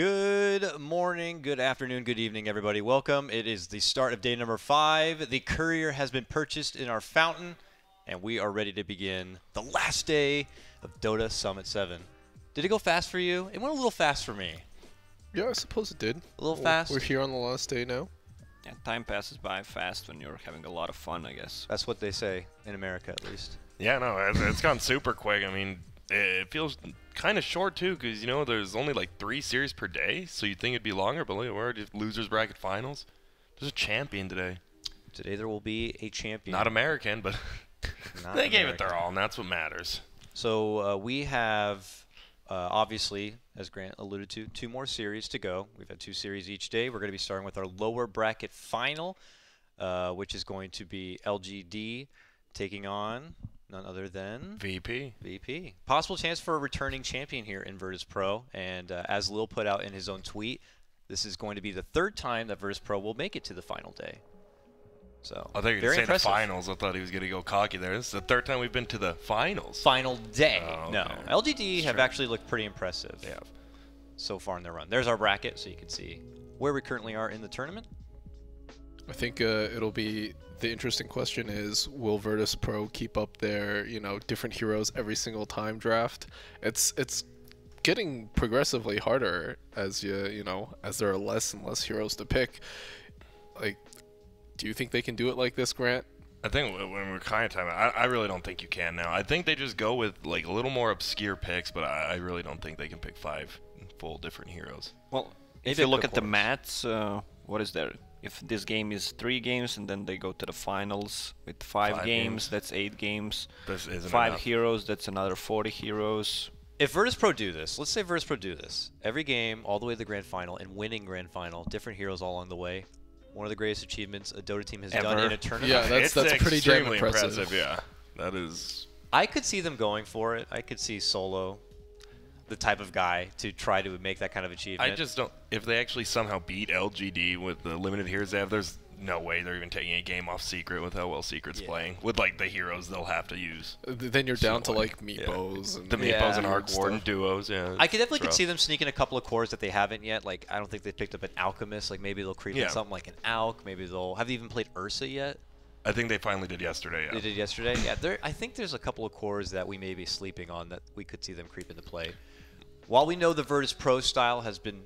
Good morning, good afternoon, good evening, everybody. Welcome. It is the start of day number 5. The courier has been purchased in our fountain, and we are ready to begin the last day of Dota Summit 7. Did it go fast for you? It went a little fast for me. Yeah, I suppose it did. A little fast? We're here on the last day now. Yeah, time passes by fast when you're having a lot of fun, I guess. That's what they say, in America at least. Yeah, no, it's gone super quick. I mean, it feels kind of short, too, because, you know, there's only like 3 series per day, so you'd think it'd be longer, but look, we're already losers bracket finals. There's a champion today. Today there will be a champion. Not American, but Not they gave American. it their all, and that's what matters. So we have, obviously, as Grant alluded to, 2 more series to go. We've had 2 series each day. We're going to be starting with our lower bracket final, which is going to be LGD taking on none other than VP. Possible chance for a returning champion here in Virtus Pro. And as Lil put out in his own tweet, this is going to be the 3rd time that Virtus Pro will make it to the final day. So I thought you were very going to say impressive. the finals. I thought he was going to go cocky there. This is the 3rd time we've been to the finals. Final day. Oh, No. okay. LGD have Sure. actually looked pretty impressive. Yeah. So far in their run. There's our bracket, so you can see where we currently are in the tournament. I think it'll be the interesting question is, will Virtus Pro keep up their different heroes every single time draft? It's getting progressively harder as as there are less and less heroes to pick. Like, do you think they can do it like this, Grant? I think when we're kind of time, I really don't think you can now. I think they just go with like a little more obscure picks, but I really don't think they can pick 5 full different heroes. Well, if Maybe you look of at the course. mats, what is there? If this game is 3 games and then they go to the finals with 5 5 games, games. that's 8 games. This isn't 5 enough. heroes, that's another 40 heroes. If Virtus Pro do this, let's say Virtus Pro do this, every game all the way to the grand final and winning grand final, different heroes all along the way. One of the greatest achievements a Dota team has done Ever. in a tournament. Yeah, that's pretty damn extremely impressive. Yeah, that is. I could see them going for it. I could see Solo, the type of guy to try to make that kind of achievement. I just don't. If they actually somehow beat LGD with the limited heroes they have, there's no way they're even taking a game off Secret with how well Secret's playing. With like the heroes they'll have to use. Then you're down to So, like Meepos and The Meepos Yeah. and Arc stuff. Warden duos. Yeah, I could definitely it's rough. see them sneaking a couple of cores that they haven't yet. Like, I don't think they picked up an Alchemist. Like, maybe they'll creep in Yeah. something like an Alch. Maybe they'll... Have they even played Ursa yet? I think they finally did yesterday. Yeah. They did yesterday? Yeah, I think there's a couple of cores that we may be sleeping on that we could see them creep into play. While we know the Virtus Pro style has been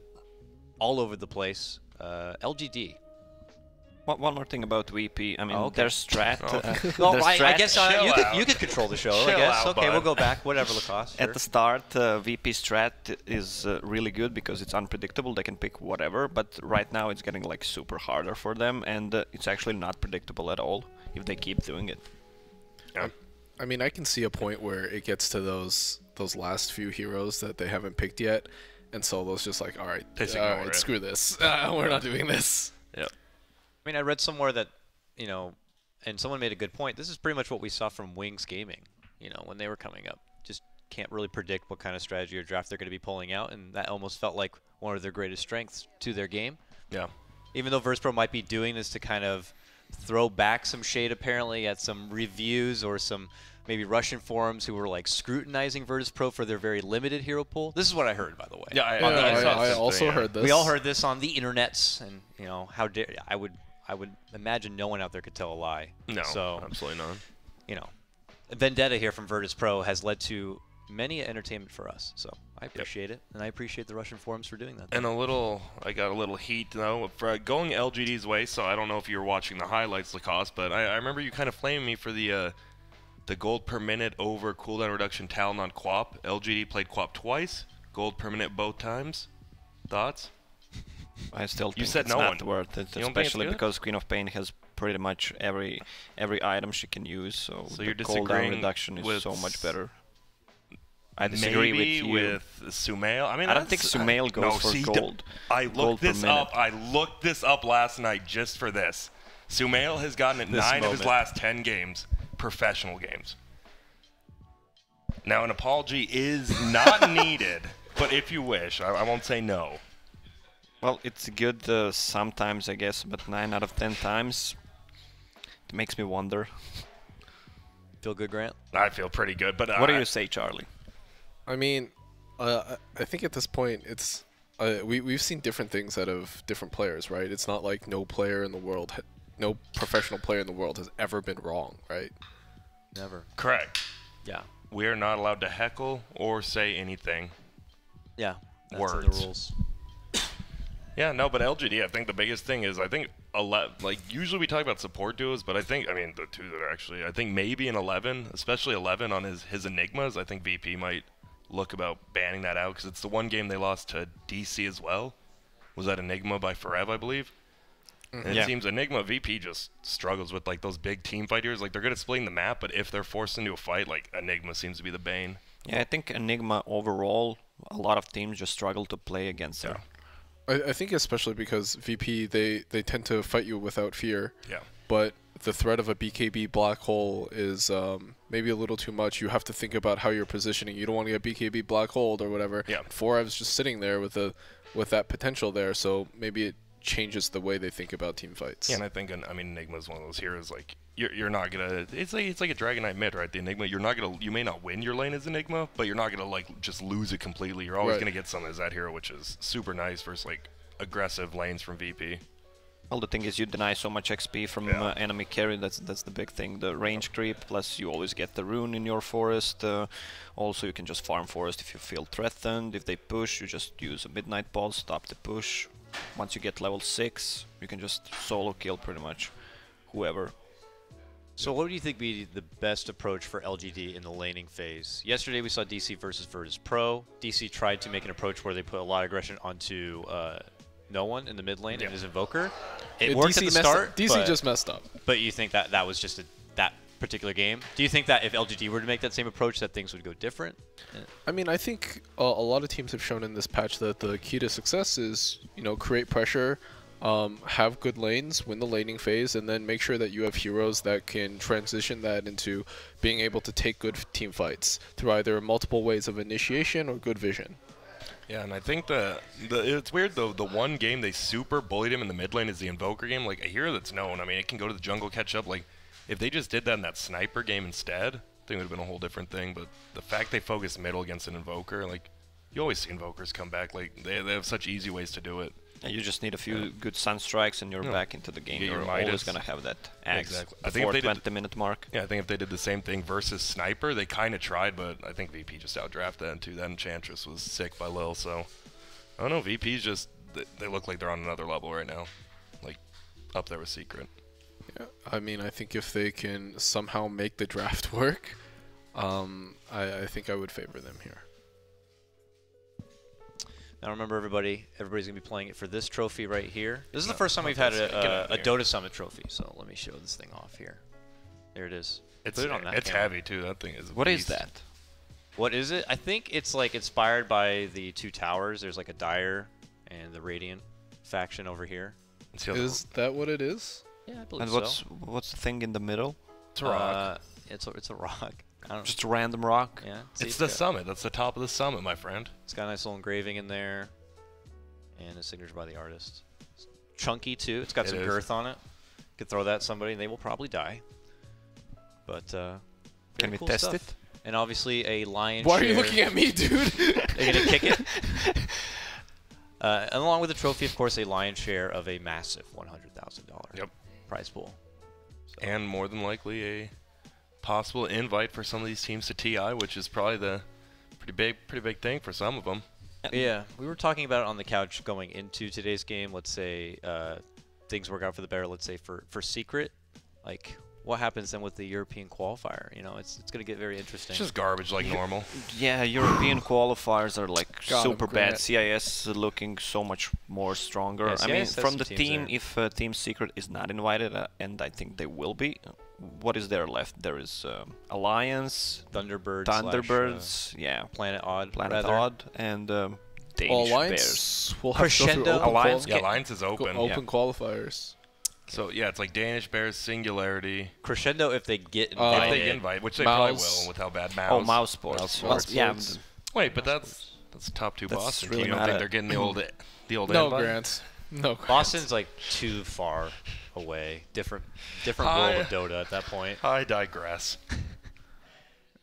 all over the place, LGD. One more thing about VP. I mean, Oh, okay. their strat. Well, their I strat guess chill you out. could control the show, I Chill guess. out, Okay, we'll bud. go back. Whatever, Lacoste. Sure. At the start, VP strat is really good because it's unpredictable. They can pick whatever, but right now it's getting like super harder for them, and it's actually not predictable at all if they keep doing it. Yeah. I mean, I can see a point where it gets to those last few heroes that they haven't picked yet, and Solo's just like, all right, Just ignore it. screw this. We're not doing this. Yeah. I mean, I read somewhere that, and someone made a good point. This is pretty much what we saw from Wings Gaming, when they were coming up. Just can't really predict what kind of strategy or draft they're going to be pulling out, and that almost felt like one of their greatest strengths to their game. Yeah. Even though Virtus Pro might be doing this to kind of throw back some shade, apparently, at some reviews or some maybe Russian forums who were like scrutinizing Virtus Pro for their very limited hero pool. This is what I heard, by the way. Yeah, I also heard this. We all heard this on the internets, and how dare I would imagine no one out there could tell a lie. No, So absolutely not. Vendetta here from Virtus Pro has led to many entertainment for us. So I appreciate it, and I appreciate the Russian forums for doing that. And I got a little heat though for going LGD's way. So I don't know if you were watching the highlights, Lacoste, but I remember you kind of flaming me for the gold per minute over cooldown reduction Talon on Quap. LGD played Quap twice, gold per minute both times. Thoughts? I still think said it's no not one. worth it, You don't think it's especially good? because Queen of Pain has pretty much every item she can use. So So the you're cooldown disagreeing reduction is with so much better. I disagree Maybe with you. with Sumail. I mean, I don't think that's- Sumail goes no, for see, gold. I Gold looked per this minute. up. I looked this up last night just for this. Sumail has gotten it This 9 of moment. his last 10 games, professional games. Now, an apology is not needed, but if you wish, I won't say no. Well, it's good sometimes, I guess, but 9 out of 10 times, it makes me wonder. Feel good, Grant? I feel pretty good, but What do you say, Charlie? I mean, I think at this point it's we've seen different things out of different players, right? It's not like no professional player in the world has ever been wrong, right? Never. Correct. Yeah. We are not allowed to heckle or say anything. Yeah. That's in Words. the rules. Yeah, no, but LGD, I think the biggest thing is, like, usually we talk about support duos, but the two that are actually, I think maybe in 11, especially 11 on his Enigmas, I think VP might look about banning that out, because it's the one game they lost to DC as well. Was that Enigma by Forev, I believe? And it seems Enigma VP just struggles with, like, those big team fighters. Like, they're good at splitting the map, but if they're forced into a fight, like, Enigma seems to be the bane. Yeah, I think Enigma overall, a lot of teams just struggle to play against her. I think especially because VP, they tend to fight you without fear. Yeah. But the threat of a BKB black hole is maybe a little too much. You have to think about how you're positioning. You don't want to get BKB black holed or whatever. Yeah. Forev's just sitting there with that potential there, so maybe it changes the way they think about team fights. Yeah, and I think Enigma is one of those heroes. Like you're not gonna. It's like a Dragon Knight mid, right? The Enigma. You're not gonna. You may not win your lane as Enigma, but you're not gonna like just lose it completely. You're always gonna get some as that hero, which is super nice versus like aggressive lanes from VP. Well, the thing is, you deny so much XP from enemy carry. That's the big thing. The range creep. Plus, you always get the rune in your forest. Also, you can just farm forest if you feel threatened. If they push, you just use a midnight ball, stop the push. Once you get level 6, you can just solo kill pretty much whoever. So what do you think would be the best approach for LGD in the laning phase? Yesterday we saw DC versus Virtus Pro. DC tried to make an approach where they put a lot of aggression onto no one in the mid lane and his Invoker. It worked at the start. DC just messed up. But you think that was just that particular game? Do you think that if LGD were to make that same approach, that things would go different? I mean, I think a lot of teams have shown in this patch that the key to success is, create pressure, have good lanes, win the laning phase, and then make sure that you have heroes that can transition that into being able to take good team fights through either multiple ways of initiation or good vision. Yeah, and I think it's weird though. The one game they super bullied him in the mid lane is the Invoker game. Like a hero that's known. I mean, it can go to the jungle, catch up. Like if they just did that in that sniper game instead, I think it would have been a whole different thing. But the fact they focused middle against an Invoker, like you always see Invokers come back. Like they have such easy ways to do it. And you just need a few good sun strikes and you're back into the game. You're always going to have that axe I think before if they 20-minute mark. Yeah, I think if they did the same thing versus Sniper, they kind of tried, but I think VP just outdrafted that too. That Enchantress was sick by Lil, so I don't know. VP's just, they look like they're on another level right now. Like, up there with Secret. Yeah, I mean, I think if they can somehow make the draft work, I think I would favor them here. Now remember, everybody's going to be playing it for this trophy right here. This is the first time we've had a Dota Summit trophy, so let me show this thing off here. There it is. It's camera. heavy, too. That thing is What is that? What is it? I think it's like inspired by the two towers. There's like a Dire and the Radiant faction over here. Is that what it is? Yeah, I believe And so. what's the thing in the middle? It's a rock. It's a rock. I don't Just a random rock? Yeah. It's the summit. That's the top of the summit, my friend. It's got a nice little engraving in there, and a signature by the artist. It's chunky too. It's got some girth on it. Could throw that at somebody, and they will probably die. But Can we cool test stuff. it? And obviously a lion. Why are you looking at me, dude? They're gonna kick it. And along with the trophy, of course, a lion's share of a massive $100,000 prize pool. So. And more than likely a possible invite for some of these teams to TI, which is probably the pretty big thing for some of them. Yeah, we were talking about it on the couch going into today's game. Let's say things work out for the better. Let's say for Secret, like what happens then with the European qualifier? You know, it's going to get very interesting. It's just garbage like normal. Yeah, European qualifiers are like Got 'em, super bad. CIS looking so much more stronger. Yeah, I mean, CIS has from some the teams team, there. if Team Secret is not invited, and I think they will be, what is there left? There is Alliance, Thunderbirds, yeah, Planet Odd, Planet rather. Odd, and Danish Bears. Alliance will have to go through Crescendo. open Alliance Yeah, Alliance is open. open qualifiers. So yeah, it's like Danish Bears, Singularity. Crescendo if they get If invited. they get invite, which they Mouse. probably will with how bad Mouse. Oh, Mouse Sports. Mouse Well, Sports. yeah, Wait, but that's the top two That's Boston really team. You don't not think it. they're getting the old No, invite? Grant. No, Grant. Boston's like too far away. Different world of Dota at that point. I digress.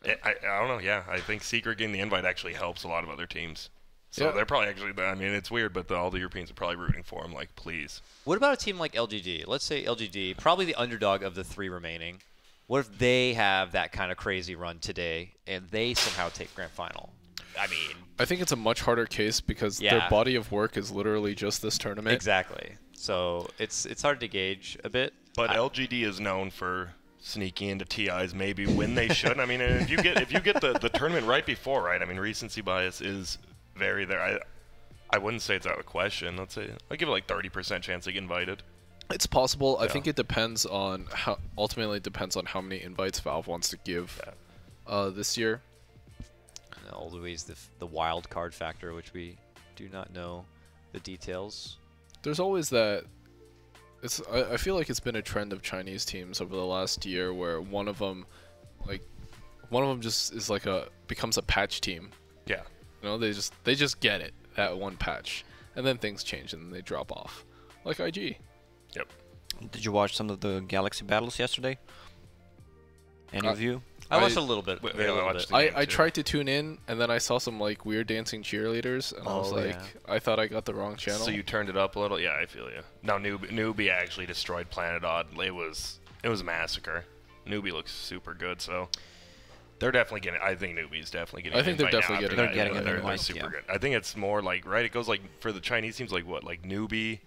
I don't know. Yeah, I think Secret getting the invite actually helps a lot of other teams. So Yeah. they're probably actually. I mean, it's weird, but all the Europeans are probably rooting for him. Like, please. What about a team like LGD? Let's say LGD, probably the underdog of the 3 remaining. What if they have that kind of crazy run today and they somehow take grand final? I mean, I think it's a much harder case because Yeah. their body of work is literally just this tournament. exactly. So it's hard to gauge a bit. But LGD is known for sneaking into TIs maybe when they shouldn't. I mean, if you get the tournament right before, right? I mean, recency bias is very there. I wouldn't say it's out of the question. Let's say I give it like 30% chance they get invited. It's possible. I Yeah. think it depends on ultimately it depends on how many invites Valve wants to give this year. And always the wild card factor, which we do not know the details. There's always that. I feel like it's been a trend of Chinese teams over the last year where one of them just is like becomes a patch team. Yeah. You know, they just get it that one patch, and then things change and then they drop off, like IG. Yep. Did you watch some of the Galaxy battles yesterday? Any of you? I watched a little bit. Wait, very I little watched bit. the game I too. tried to tune in, and then I saw some like weird dancing cheerleaders, and I was Oh, like, yeah. I thought I got the wrong channel. So you turned it up a little. Yeah, I feel you. No, Newbie actually destroyed Planet Odd. It was a massacre. Newbie looks super good, so they're definitely getting. I think Newbie's definitely getting. I think they're an invite definitely now getting after an that. invite. They're They're getting an super invite, good. I think it's more like right. It goes like for the Chinese teams, like what, like Newbie,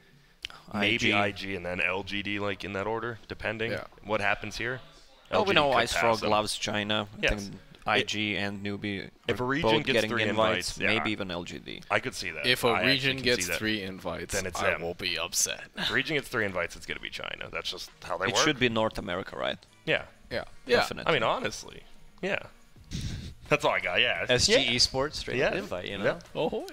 maybe IG, and then LGD, like in that order, depending. Yeah. What happens here? Oh, we LGD know could Ice pass Frog them. loves China. I Yes. think IG and Newbie If a are region both gets getting 3 invites, invites, yeah. maybe even LGD. I could see that. if a I actually region can gets see that. 3 invites, Then it's I them. will be upset. If a region gets 3 invites, it's gonna be China. That's just how they It work. should be North America, right? Yeah. Yeah, Definitely. I mean, honestly, yeah. That's all I got. Yeah. SG Yeah. Esports, straight Yeah. up invite, you know? Yeah. Oh,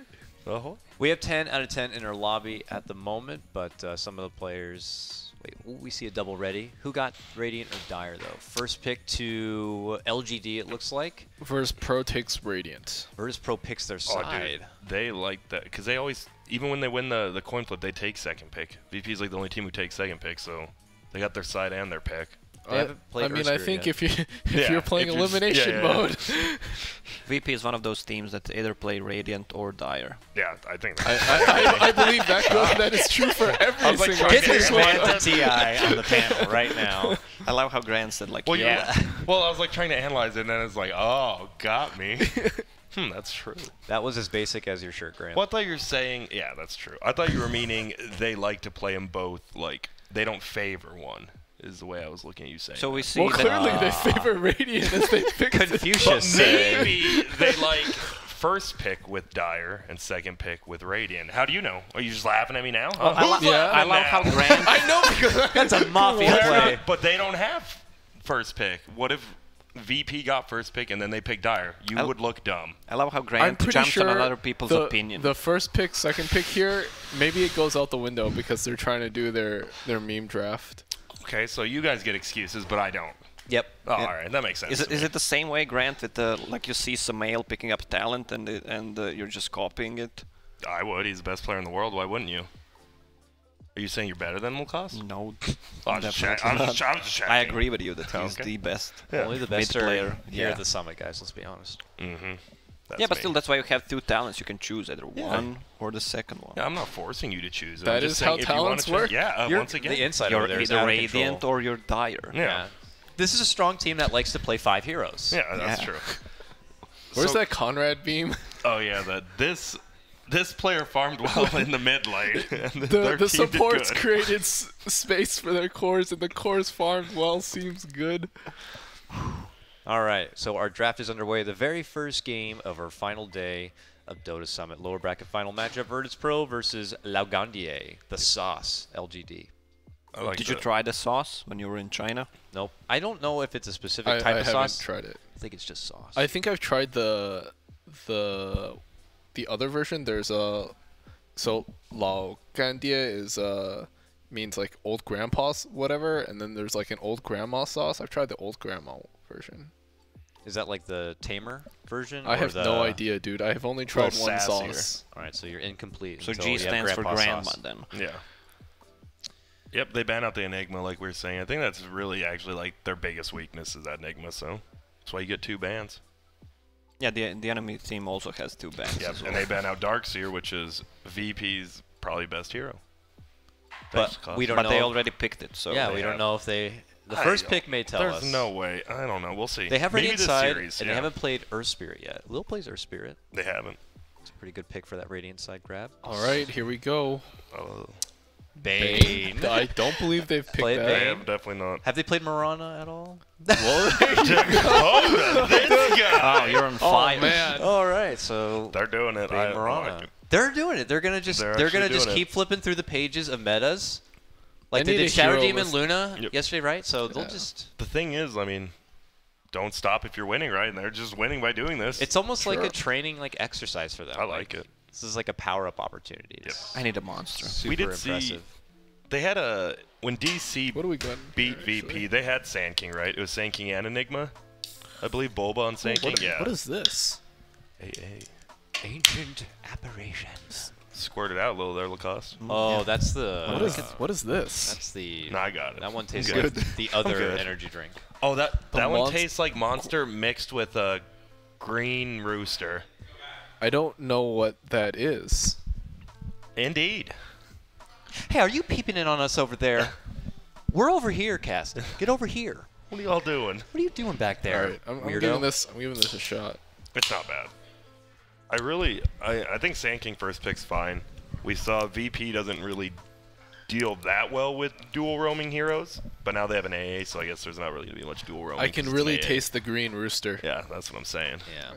Uh-huh. We have 10 out of 10 in our lobby at the moment, but some of the players... Wait, we see a double ready. Who got Radiant or Dire, though? First pick to LGD, it looks like. Versus Pro takes Radiant. Virtus Pro picks their Oh, side. dude, they like that because they always, even when they win the coin flip, they take second pick. VP is like the only team who takes second pick, so they got their side and their pick. They haven't played I mean, I Ursker think yet. if Yeah, you're playing if you're just- elimination yeah, yeah, yeah. mode, VP is one of those teams that either play Radiant or Dire. Yeah, I think. I believe that is true for every was like, single Get trying this to team. man to TI on the panel right now. I love how Grant said, like, well, yeah. well, I was like trying to analyze it, and then it's like, oh, got me. That's true. That was as basic as your shirt, Graham. Well, I thought you were saying, yeah, that's true. I thought you were meaning they like to play them both, like they don't favor one. Is the way I was looking at you saying. So we that. see Well, that clearly they favor Radiant as they pick. Confucius But said. maybe they like first pick with Dire and second pick with Radiant. How do you know? Are you just laughing at me now? Oh, I, Who's lo- Yeah. I love how now? Grant. I know because That's a mafia play. But they don't have first pick. What if VP got first pick and then they pick Dire? You I'll- would look dumb. I love how I'm Grant pretty jumps sure on other people's the, opinion. The first pick, second pick here, maybe it goes out the window because they're trying to do their meme draft. Okay, so you guys get excuses, but I don't. Yep. Oh, all right, that makes sense. Is it the same way, Grant, with the like you see Samael picking up talent and you're just copying it? I would. He's the best player in the world. Why wouldn't you? Are you saying you're better than Mulcas? No, Oh, I'm just definitely not. checking. I agree with you that he's Okay. the best. Yeah. Only the best Mid are player, here yeah. at the summit, guys. Let's be honest. Mm-hmm. Yeah, but still, that's why you have 2 talents. You can choose either Yeah. one or the second one. Yeah, I'm not forcing you to choose. That I'm just is saying how if you wanna talents check- work. Yeah, You're once again. the insider You're over there is either out of Radiant control. or you're Dire. Yeah. This is a strong team that likes to play 5 heroes. Yeah, that's Yeah. true. Where's So- that Conrad beam? Oh yeah, this player farmed well in the mid lane. and The their team did supports good. created space for their cores, and the cores farmed well. Seems good. All right, so our draft is underway. The very first game of our final day of Dota Summit. Lower bracket final matchup, Virtus Pro versus Laugandie, the Sauce, LGD. I like Did you the- try the sauce when you were in China? Nope. I don't know if it's a specific I type of haven't sauce. tried it. I think it's just sauce. I think I've tried the other version. There's a Lao Gandia is means like old grandpa's whatever, and then there's like an old grandma sauce. I've tried the old grandma version. Is that like the tamer version? I or have the... no idea, dude. I have only tried one sassier. sauce. All right, so you're incomplete. So until G you have stands for grandpa grandma sauce. then. Yeah. Yep, they ban out the Enigma like we were saying. I think that's really actually like their biggest weakness is that Enigma, so that's why you get 2 bans. Yeah, the enemy team also has 2 bans. Yep, as well. and they ban out Darkseer, which is VP's probably best hero. But Thanks, we don't But know. they already picked it, so yeah, they we don't have- know if they. The I first don't- pick may tell There's us. no way. I don't know. We'll see. They have Maybe Radiant this Side, series, and yeah. they haven't played Earth Spirit yet. Lil plays Earth Spirit. They haven't. It's a pretty good pick for that Radiant Side grab. All right, here we go. Oh, Bane. I don't believe they've picked Play that. they Bane. have definitely not. Have they played Marana at all? Oh, this guy. Oh, you're on Oh fire. man. All right, so They're doing it. Bane I Marana. like it. They're doing it. They're gonna just They're they're gonna actually just doing keep flipping through the pages of metas, like They they need did a Shadow hero Demon list. Luna Yep. yesterday, right? So they'll Yeah. just. The thing is, I mean, don't stop if you're winning, right? And they're just winning by doing this. It's almost like Sure. a training like exercise for them. I like it. This is like a power up opportunity. Yep. It's I need a monster. super We did see- impressive. They had a when DC What do we got? beat VP. They had Sand King, right? It was Sand King and Enigma. I believe Bulba on Sand King. Yeah. What is this? Hey. Ancient apparitions. Squirted out a little there, Lacoste. Oh, that's the. What is this? That's the. No, I got it. That one tastes good. like the other good. energy drink. Oh, that one monst- tastes like Monster mixed with a green rooster. I don't know what that is. Indeed. Hey, are you peeping in on us over there? We're over here, Caston. Get over here. What are y'all doing? What are you doing back there, All right, I'm weirdo? giving this. I'm giving this a shot. It's not bad. I think Sand King first pick's fine. We saw VP doesn't really deal that well with dual roaming heroes, but now they have an AA, so I guess there's not really gonna be much dual roaming. I 'cause can it's an really AA. taste the green rooster. Yeah, that's what I'm saying. Yeah.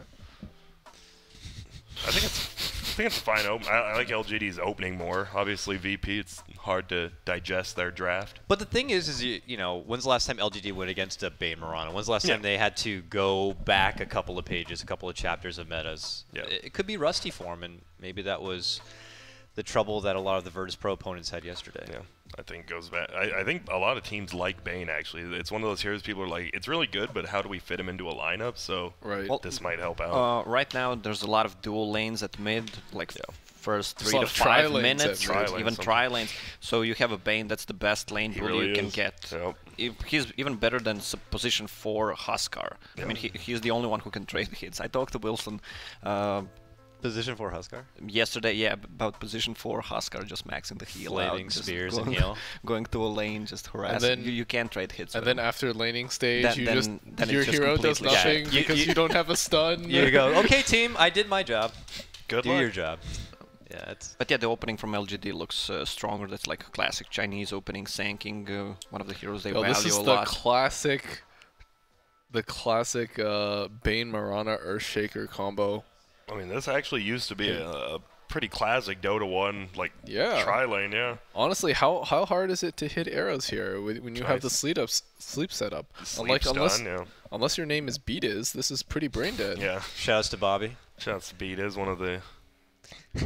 I think it's fine. I like LGD's opening more. Obviously, VP, it's hard to digest their draft. But the thing is you know, when's the last time LGD went against a Bane Marana? When's the last Yeah. time they had to go back a couple of pages, a couple of chapters of metas? Yeah. It could be rusty for him, and maybe that was the trouble that a lot of the Virtus Pro opponents had yesterday. Yeah, I think it goes back. I think a lot of teams like Bane, actually. It's one of those heroes people are like, it's really good, but how do we fit him into a lineup? So Right. Well, this might help out. Right now, there's a lot of dual lanes at mid, like first There's a 3 lot to of tri 5 lanes at minutes, mid. Tri lanes even sometimes. tri lanes. So you have a Bane, that's the best lane He duel really you can is. get. Yep. He's even better than position 4 Huskar. I mean, he's the only one who can trade hits. I talked to Wilson Position for Huskar. yesterday, about position 4 Huskar, just maxing the heal Flaming out, just spears going, and heal. going to a lane, just harassing. then- You can't trade hits. And with then him. after laning stage, Then- you then- just then your it's just hero does completely nothing shit. because you don't have a stun. You go, okay, team, I did my job. Good Do luck. your job. Yeah, it's But yeah, the opening from LGD looks stronger. That's like a classic Chinese opening, Sanking, one of the heroes they Yo, value this is a the lot. classic Bane Marana Earthshaker combo. I mean, this actually used to be a pretty classic Dota 1, like, Yeah. tri-lane, yeah. Honestly, how hard is it to hit arrows here when you have the sleep setup? Sleep stun, Unless your name is Beatiz, this is pretty brain dead. yeah. shouts to Bobby. Shouts to Beat is one of the...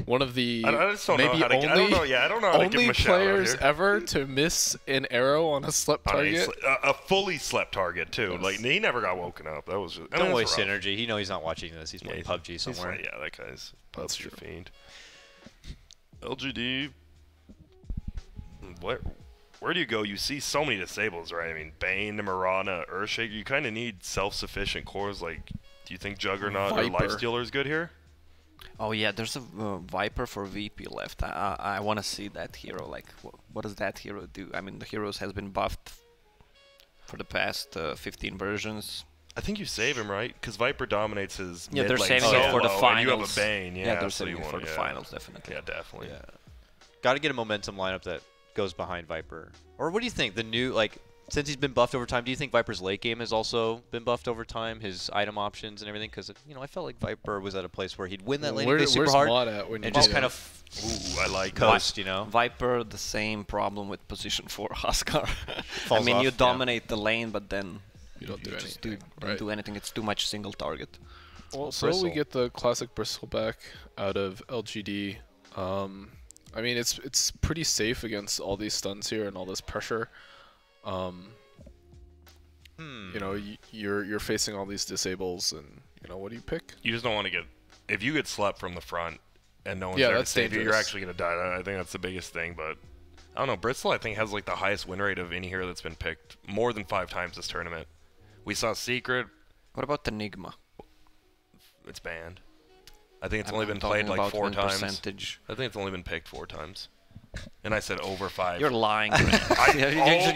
One of the I just don't know maybe how to... only I don't know, yeah, I don't know how to give him only a shout out players here. ever to miss an arrow on a slept On a target. a fully slept target, too. Yes. Like, he never got woken up. That was just... I Don't mean, waste that's rough. energy. He knows he's not watching this. He's playing he's- PUBG he's somewhere. like, yeah, that guy's That's PUBG true. fiend. LGD... Where do you go? You see so many disables, right? I mean, Bane, Marana, Earthshaker. You kind of need self-sufficient cores. Like, do you think Juggernaut or Viper. Lifestealer is good here? Oh yeah, there's a Viper for VP left. I want to see that hero. Like, what does that hero do? I mean, the heroes has been buffed for the past 15 versions. I think you save him, right? Because Viper dominates his Yeah, mid they're lane saving it for the solo, and you have finals. a Bane, yeah. they're so saving you it for want- the yeah. finals, definitely. Yeah, definitely. Yeah. Got to get a momentum lineup that goes behind Viper. Or what do you think? The new, like, since he's been buffed over time, do you think Viper's late game has also been buffed over time? His item options and everything? Because, you know, I felt like Viper was at a place where he'd win that lane Where's super hard Mod at when you and do just that? kind of Ooh, I like coast, you know? Viper, the same problem with position 4 Huskar. I Falls mean, off, you yeah. dominate the lane, but then You don't do just anything. don't Right. do anything. It's too much single target. Well, so we Bristle. get the classic Bristleback out of LGD. I mean, it's pretty safe against all these stuns here and all this pressure. You know, you're facing all these disables, and you know, what do you pick? You just don't want to get... If you get slept from the front and no one's Yeah, there to that's save you, you're dangerous. actually going to die. I think that's the biggest thing, but... I don't know. Bristle, I think, has like the highest win rate of any hero that's been picked more than 5 times this tournament. We saw Secret. What about Enigma? it's banned. I think it's I'm only been talking played like about 4 win times. percentage. I think it's only been picked 4 times. And I said over 5. You're lying. You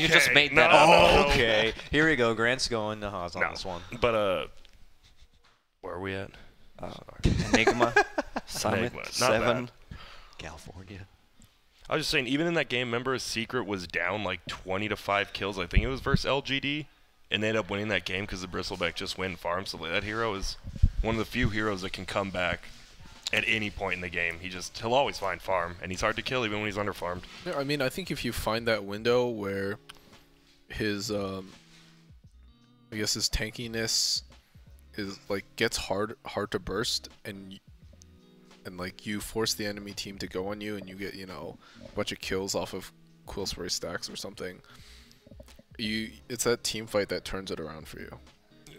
just Okay, made no, that no, up. no, no. Okay, here we go. Grant's going to Haas on No. this one. But where are we at? Enigma, Summit, Enigma, not 7. bad. California. I was just saying, even in that game, remember Secret was down like 20 to 5 kills. I think it was versus LGD, and they ended up winning that game because the Bristleback just went farm. So like, that hero is one of the few heroes that can come back at any point in the game. He'll always find farm, and he's hard to kill even when he's under farmed. Yeah, I mean, I think if you find that window where his, I guess his tankiness is like gets hard to burst, and like you force the enemy team to go on you, and you get a bunch of kills off of Quill Spray stacks or something. It's that team fight that turns it around for you. Yeah.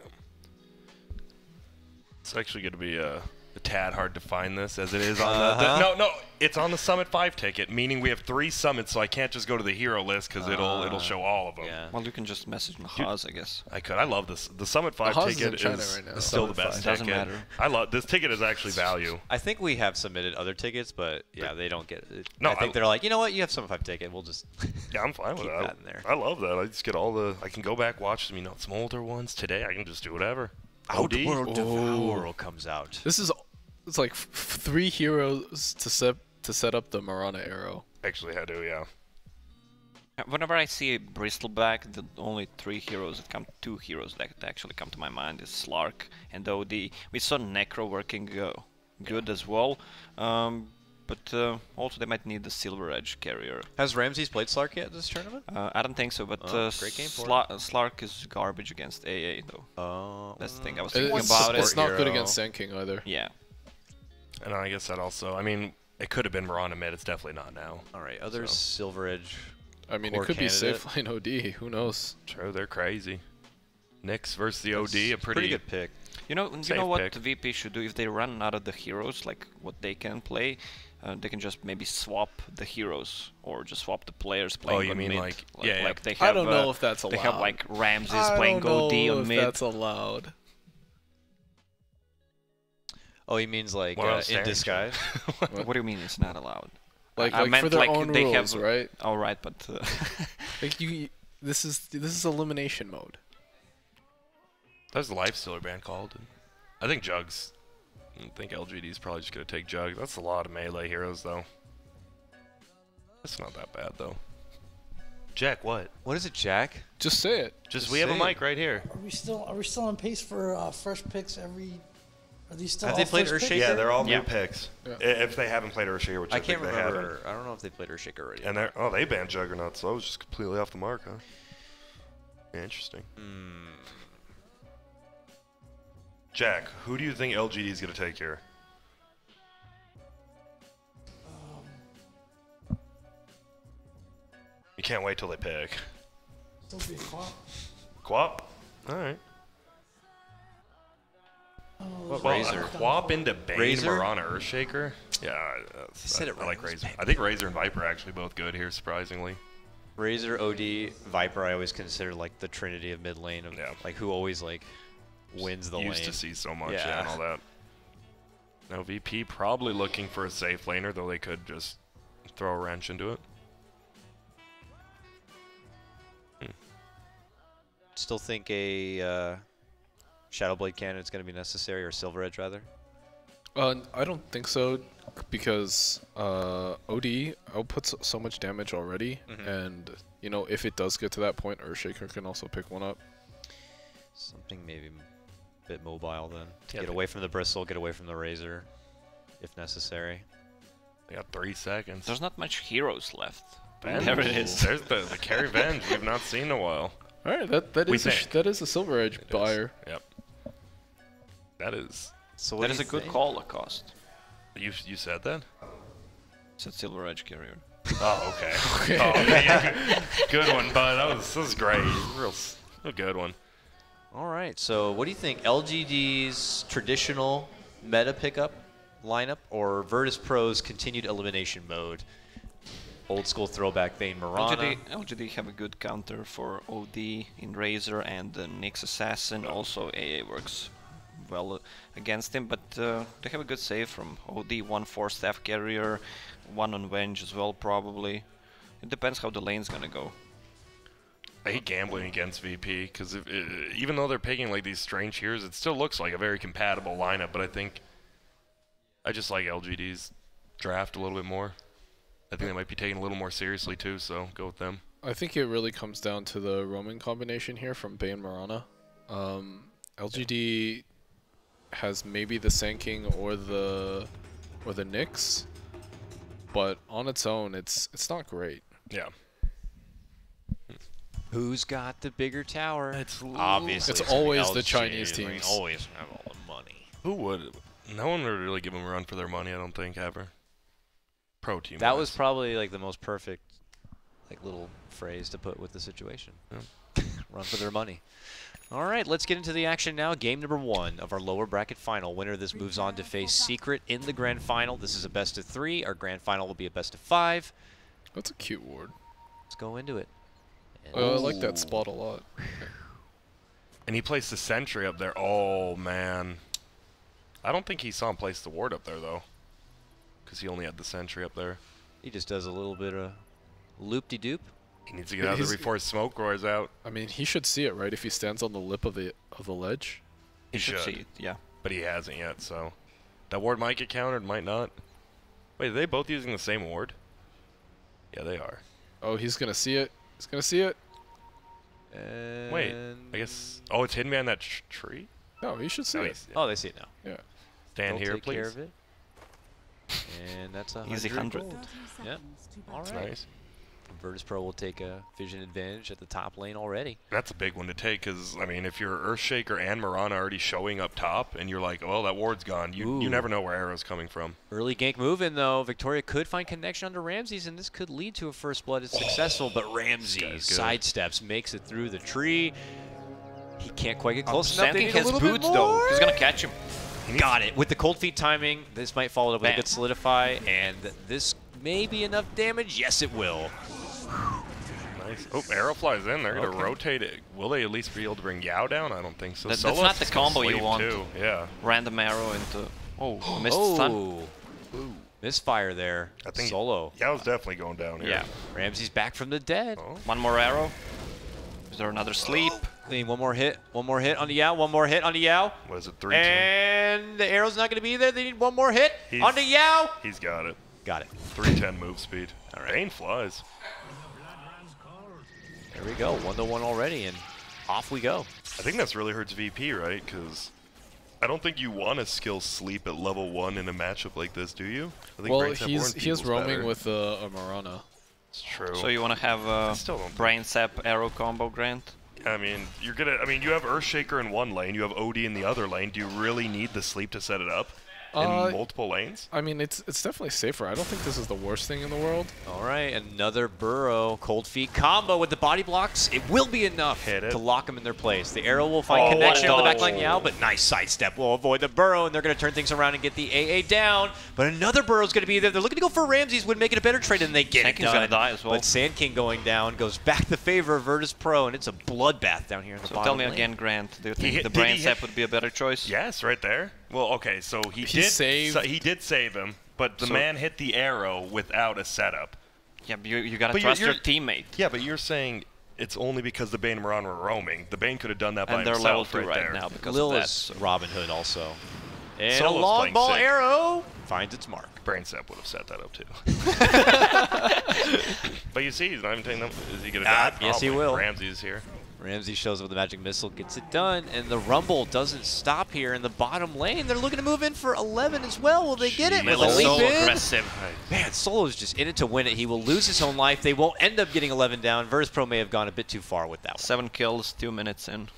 It's actually going to be a tad hard to find this, as it is on no, it's on the Summit 5 ticket, meaning we have 3 summits, so I can't just go to the hero list because it'll show all of them. Yeah. Well, you can just message Nahaz, I guess. I could. I love this. The Summit 5 Nahaz is ticket in China is right now. still the Summit best 5. ticket. Doesn't matter. I love this ticket is actually value. I think we have submitted other tickets, but yeah, they don't get it. No, I think they're like, you know what? You have some 5 ticket. We'll just Yeah, I'm fine with keep that. that in there. I love that. I just get all the. I can go back, watch some, some older ones today. I can just do whatever. OD. Outworld Oh. Devourer comes out. It's like 3 heroes to set up the Marana arrow. Actually, I do. Yeah. Whenever I see a Bristleback, the only 2 heroes that actually come to my mind is Slark and OD. We saw Necro working good as well, but also they might need the Silver Edge carrier. Has Ramses played Slark yet this tournament? I don't think so, but great game for Slark is garbage against AA though. Oh, That's the thing I was It's, thinking about it's it. not good hero. against Sand King either. Yeah. And I guess that also. I mean, it could have been Marana mid. It's definitely not now. All right, other So. Silver Edge. I mean, Core it could be candidate. safe lane OD. Who knows? True, they're crazy. Nyx versus the That's OD, a pretty good pick. You know Safe what pick. the VP should do if they run out of the heroes, like what they can play. They can just maybe swap the heroes or just swap the players playing you on mean mid. like- yeah, like yeah. they have, I don't know if that's allowed. They have like Ramses I playing don't OD know on if mid. that's allowed. Oh, he means like What I was in saying. disguise. What do you mean it's not allowed? Like, I meant for their like own they rules, have. right? Oh right, but Like this is elimination mode. That's the Lifestealer band called. I think Jugs. I think LGD's probably just gonna take Jug. That's a lot of melee heroes though. It's not that bad though. Jack, what? What is it, Jack? Just say it. Just Just we have a say it. mic right here. Are we still on pace for fresh picks every? Are these still Have all they played first Earthshaker? picks? Yeah, they're all Yeah. new picks. Yeah. If they haven't played Earthshaker, which I, I can't think they haven't. remember. I don't know if they played Earthshaker already. And they banned Juggernaut, so I was just completely off the mark, huh? Yeah, interesting. Jack, who do you think LGD is gonna take here? You can't wait till they pick. Still be a quap. Quap? Alright. Oh, Well, Razor. a Quap into Bane Razor? Marana Earthshaker? Yeah, said it I like right. Razor. I think Razor and Viper are actually both good here, surprisingly. Razor, OD, Viper. I always consider like the trinity of mid lane of Yeah. like who always like wins the Used lane. to see so much, Yeah. and all that. Now VP probably looking for a safe laner, though they could just throw a wrench into it. Still think a Shadowblade cannon is going to be necessary, or Silver Edge rather. I don't think so, because OD outputs so much damage already, and if it does get to that point, Earthshaker can also pick one up. Something maybe a bit mobile then to Yeah, get away from the Bristle, get away from the Razor, if necessary. They got 3 seconds. there's not much heroes left. Venge. There it is. There's the carry Venge we've not seen in a while. All right, that We is think. that is a Silver Edge It is. buyer. Yep. That is. So what That do is you a good think? call, Lacoste. You said that? Said Silver Edge carrier. Oh, okay. Oh, okay. Yeah, good one, bud. That was great. A good one. All right. So what do you think? LGD's traditional meta pickup lineup, or Virtus Pro's continued elimination mode? Old school throwback Bane Marana. LGD have a good counter for OD in Razor and Nyx Assassin. Also AA works well against him, but they have a good save from OD, 1 for Staff Carrier, 1 on Venge as well, probably. It depends how the lane's gonna go. I hate gambling against VP, because even though they're picking like these strange heroes, it still looks like a very compatible lineup, but I think I just like LGD's draft a little bit more. I think they might be taken a little more seriously too, so go with them. I think it really comes down to the roaming combination here from Bane Mirana. LGD has maybe the Sand King or the Nyx, but on its own, it's not great. Yeah. Who's got the bigger tower? It's obviously It's gonna be always the LG. Chinese They teams. always have all the money. Who would? No one would really give them a run for their money, I don't think, ever. Pro team. That was probably like the most perfect, like little phrase to put with the situation. Yeah. Run for their money. All right, let's get into the action now. Game number 1 of our lower bracket final. Winner of this moves on to face Secret in the grand final. This is a best of 3. Our grand final will be a best of 5. That's a cute ward. Let's go into it. And I like that spot a lot. And he placed the sentry up there. Oh, man. I don't think he saw him place the ward up there, though. Because he only had the sentry up there. he just does a little bit of loop-de-doop. He needs to get out there before his smoke roars out. I mean, he should see it, right? If he stands on the lip of the ledge. He should. see it, yeah. But he hasn't yet, so... That ward might get countered, might not. Wait, are they both using the same ward? Yeah, they are. Oh, he's gonna see it. He's gonna see it. And Wait, I guess... Oh, it's hidden behind that tree? No, he should see No, it. he's- oh, they see it now. Yeah. Stand They'll here, take care please. of it. And that's a Easy 100. gold. Yep. All That's right. nice. Virtus Pro will take a vision advantage at the top lane already. That's a big one to take, because, I mean, if you're Earthshaker and Mirana already showing up top, and you're like, well, that ward's gone, you Ooh. never know where arrow's coming from. Early gank move in, though. Victoria could find connection under Ramses, and this could lead to a first blood. It's successful, but Ramses guy's good. sidesteps, makes it through the tree. He can't quite get close enough. Sand They King need a has little bit boots, though. more. He's gonna catch him. Got it. With the cold feet timing, this might follow up with a Bam. good solidify, and this may be enough damage. Yes, it will. Nice. Oh, arrow flies in. They're going to Okay. rotate it. Will they at least be able to bring Yao down? I don't think so. That's Solos not the is gonna combo you sleep want. Too. Yeah. Random arrow into... Oh, missed stun. Misfire there. I think Solo. Yao's definitely going down here. Yeah. Ramsey's back from the dead. Oh. One more arrow. Is there another sleep? Clean. One more hit. One more hit on the Yao. One more hit on the Yao. What is it, 3-2? And the arrow's not going to be there. They need one more hit He's- on the Yao. He's got it. Got it. 310 move speed. All right. Bane flies. There we go. 1-1 already, and off we go. I think that's really hurts VP, right? Because I don't think you want to skill sleep at level 1 in a matchup like this, do you? I think Well, Brain Sap he Warren is People's roaming better. with a Mirana. It's true. So you want to have a still don't think- Brain Sap arrow combo, Grant? I mean, you're gonna. I mean, you have Earthshaker in one lane, you have OD in the other lane. Do you really need the sleep to set it up in multiple lanes? I mean, it's definitely safer. I don't think this is the worst thing in the world. All right, another Burrow cold feet combo with the body blocks. It will be enough Hit it. to lock him in their place. The arrow will find Oh, connection on the what a backline Yao, but nice sidestep will avoid the Burrow, and they're going to turn things around and get the AA down. But another Burrow's going to be there. They're looking to go for Ramses, would make it a better trade, and they get Sand it King's done. gonna die as well. But Sand King going down goes back the favor of Virtus Pro, and it's a bloodbath down here in the So bottom tell me lane. again, Grant, do you He think hit- the did he Brain hit- Sap would be a better choice? Yes, right there. Well, okay, so he He did saved- he did save him, but the So- man hit the arrow without a setup. Yeah, but you gotta But trust your you're- teammate. Yeah, but you're saying it's only because the Bane and Mirana were roaming. The Bane could have done that by And they're himself level 2 right there. now because Lil of that. is So. Robin Hood also. And Solo's a long playing ball sick. arrow finds its mark. Brain Sap would have set that up too. But you see, he's not even taking them. Is he gonna die? yes, he Probably. will. Ramsey's here. Ramsey shows up with the magic missile, gets it done, and the Rumble doesn't stop here in the bottom lane. They're looking to move in for 11 as well. Will they get it? With a Lil leap so in? aggressive. Man, Solo's just in it to win it. He will lose his own life. They won't end up getting 11 down. Virtus Pro may have gone a bit too far with that one. 7 kills, 2 minutes in.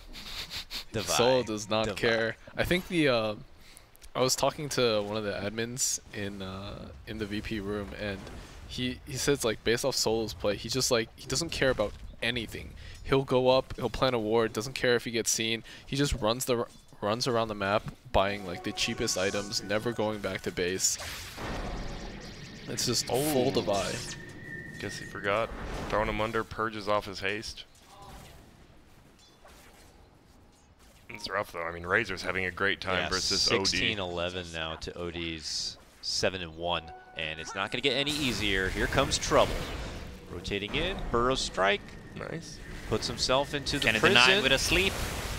Divide. Solo does not Divide. care. I think the I was talking to one of the admins in the VP room, and he says, like, based off Solo's play, he just, like, he doesn't care about anything. He'll go up, he'll plant a ward, doesn't care if he gets seen. He just runs around the map, buying, like, the cheapest items, never going back to base. It's just full divide. Guess he forgot. Throwing him under, purges off his haste. It's rough though. I mean, Razor's having a great time Yeah, versus 16-11 now to OD's 7-1, and it's not going to get any easier. Here comes trouble. Rotating in, Burrow strike, OD. Nice. puts himself into the Can it prison. deny with a sleep?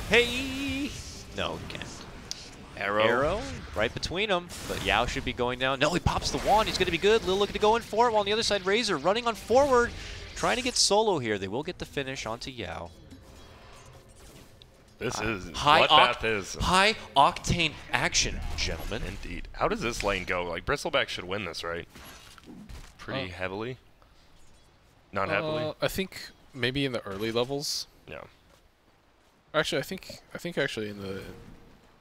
Hey! No, he can't. Arrow right between them, but Yao should be going down. No, he pops the wand. He's going to be good. Lil looking to go in for it, while on the other side, Razor running on forward, trying to get solo here. They will get the finish onto Yao. This is High Bloodbath is. high octane action, gentlemen. Indeed. How does this lane go? Like, Bristleback should win this, right? Pretty heavily? Not heavily? I think maybe in the early levels. Yeah. Actually, I think actually in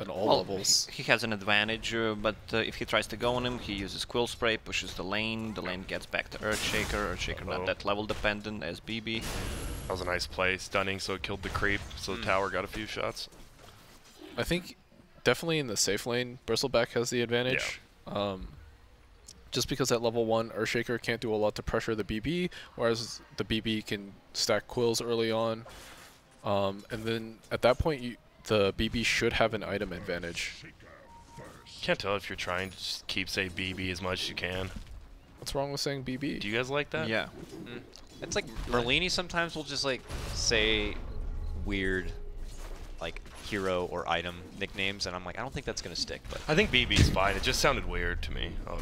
all Well, levels. he has an advantage, but if he tries to go on him, he uses Quill Spray, pushes the lane gets back to Earthshaker. Earthshaker not that level dependent as BB. That was a nice play. Stunning, so it killed the creep. So the tower got a few shots. I think definitely in the safe lane, Bristleback has the advantage. Just because at level 1, Earthshaker can't do a lot to pressure the BB, whereas the BB can stack quills early on. And then at that point, the BB should have an item advantage. Can't tell if you're trying to just keep say BB as much as you can. What's wrong with saying BB? Do you guys like that? Yeah. It's like Merlini sometimes will just like say weird like hero or item nicknames, and I'm like, I don't think that's gonna stick. But I think BB's fine. It just sounded weird to me. Oh no.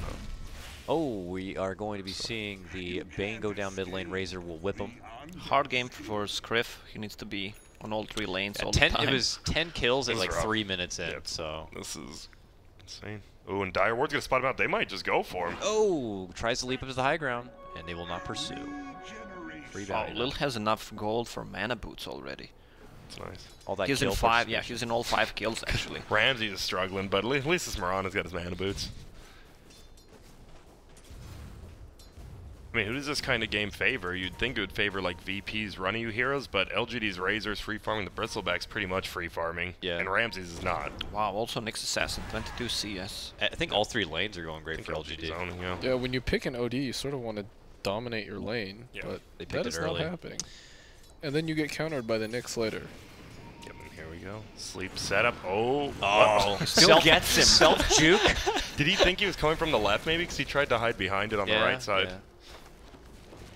oh, we are going to be seeing the Bane go down mid lane. Razor will whip him. Hard game for Skriff. He needs to be on all 3 lanes all the 10. time. It was 10 kills in This is like rough. 3 minutes in. Yep. So This is insane. Oh, and Dire Ward's gonna spot him out. They might just go for him. oh, tries to leap up to the high ground, and they will not pursue. Free Oh, bounty. Lil has enough gold for mana boots already. It's nice. All that He's in kill 5. Yeah, participation. he's in all 5 kills actually. Ramsey's is struggling, but at least this Mirana's got his mana boots. I mean, who does this kind of game favor? You'd think it would favor like VP's running you heroes, but LGD's Razor's free farming, the Bristleback's pretty much free farming. Yeah. And Ramsey's is not. Wow, also Nyx Assassin, 22 CS. I think all 3 lanes are going great I think for LGD's LGD. owning, yeah. Yeah, when you pick an OD, you sort of want to dominate your lane, Yeah, but they picked that it is early. not happening. And then you get countered by the Nyx later. Yep, and here we go. Sleep setup. Oh. Oh, Still gets him. Self juke. Did he think he was coming from the left maybe? Because he tried to hide behind it on the right side. Yeah.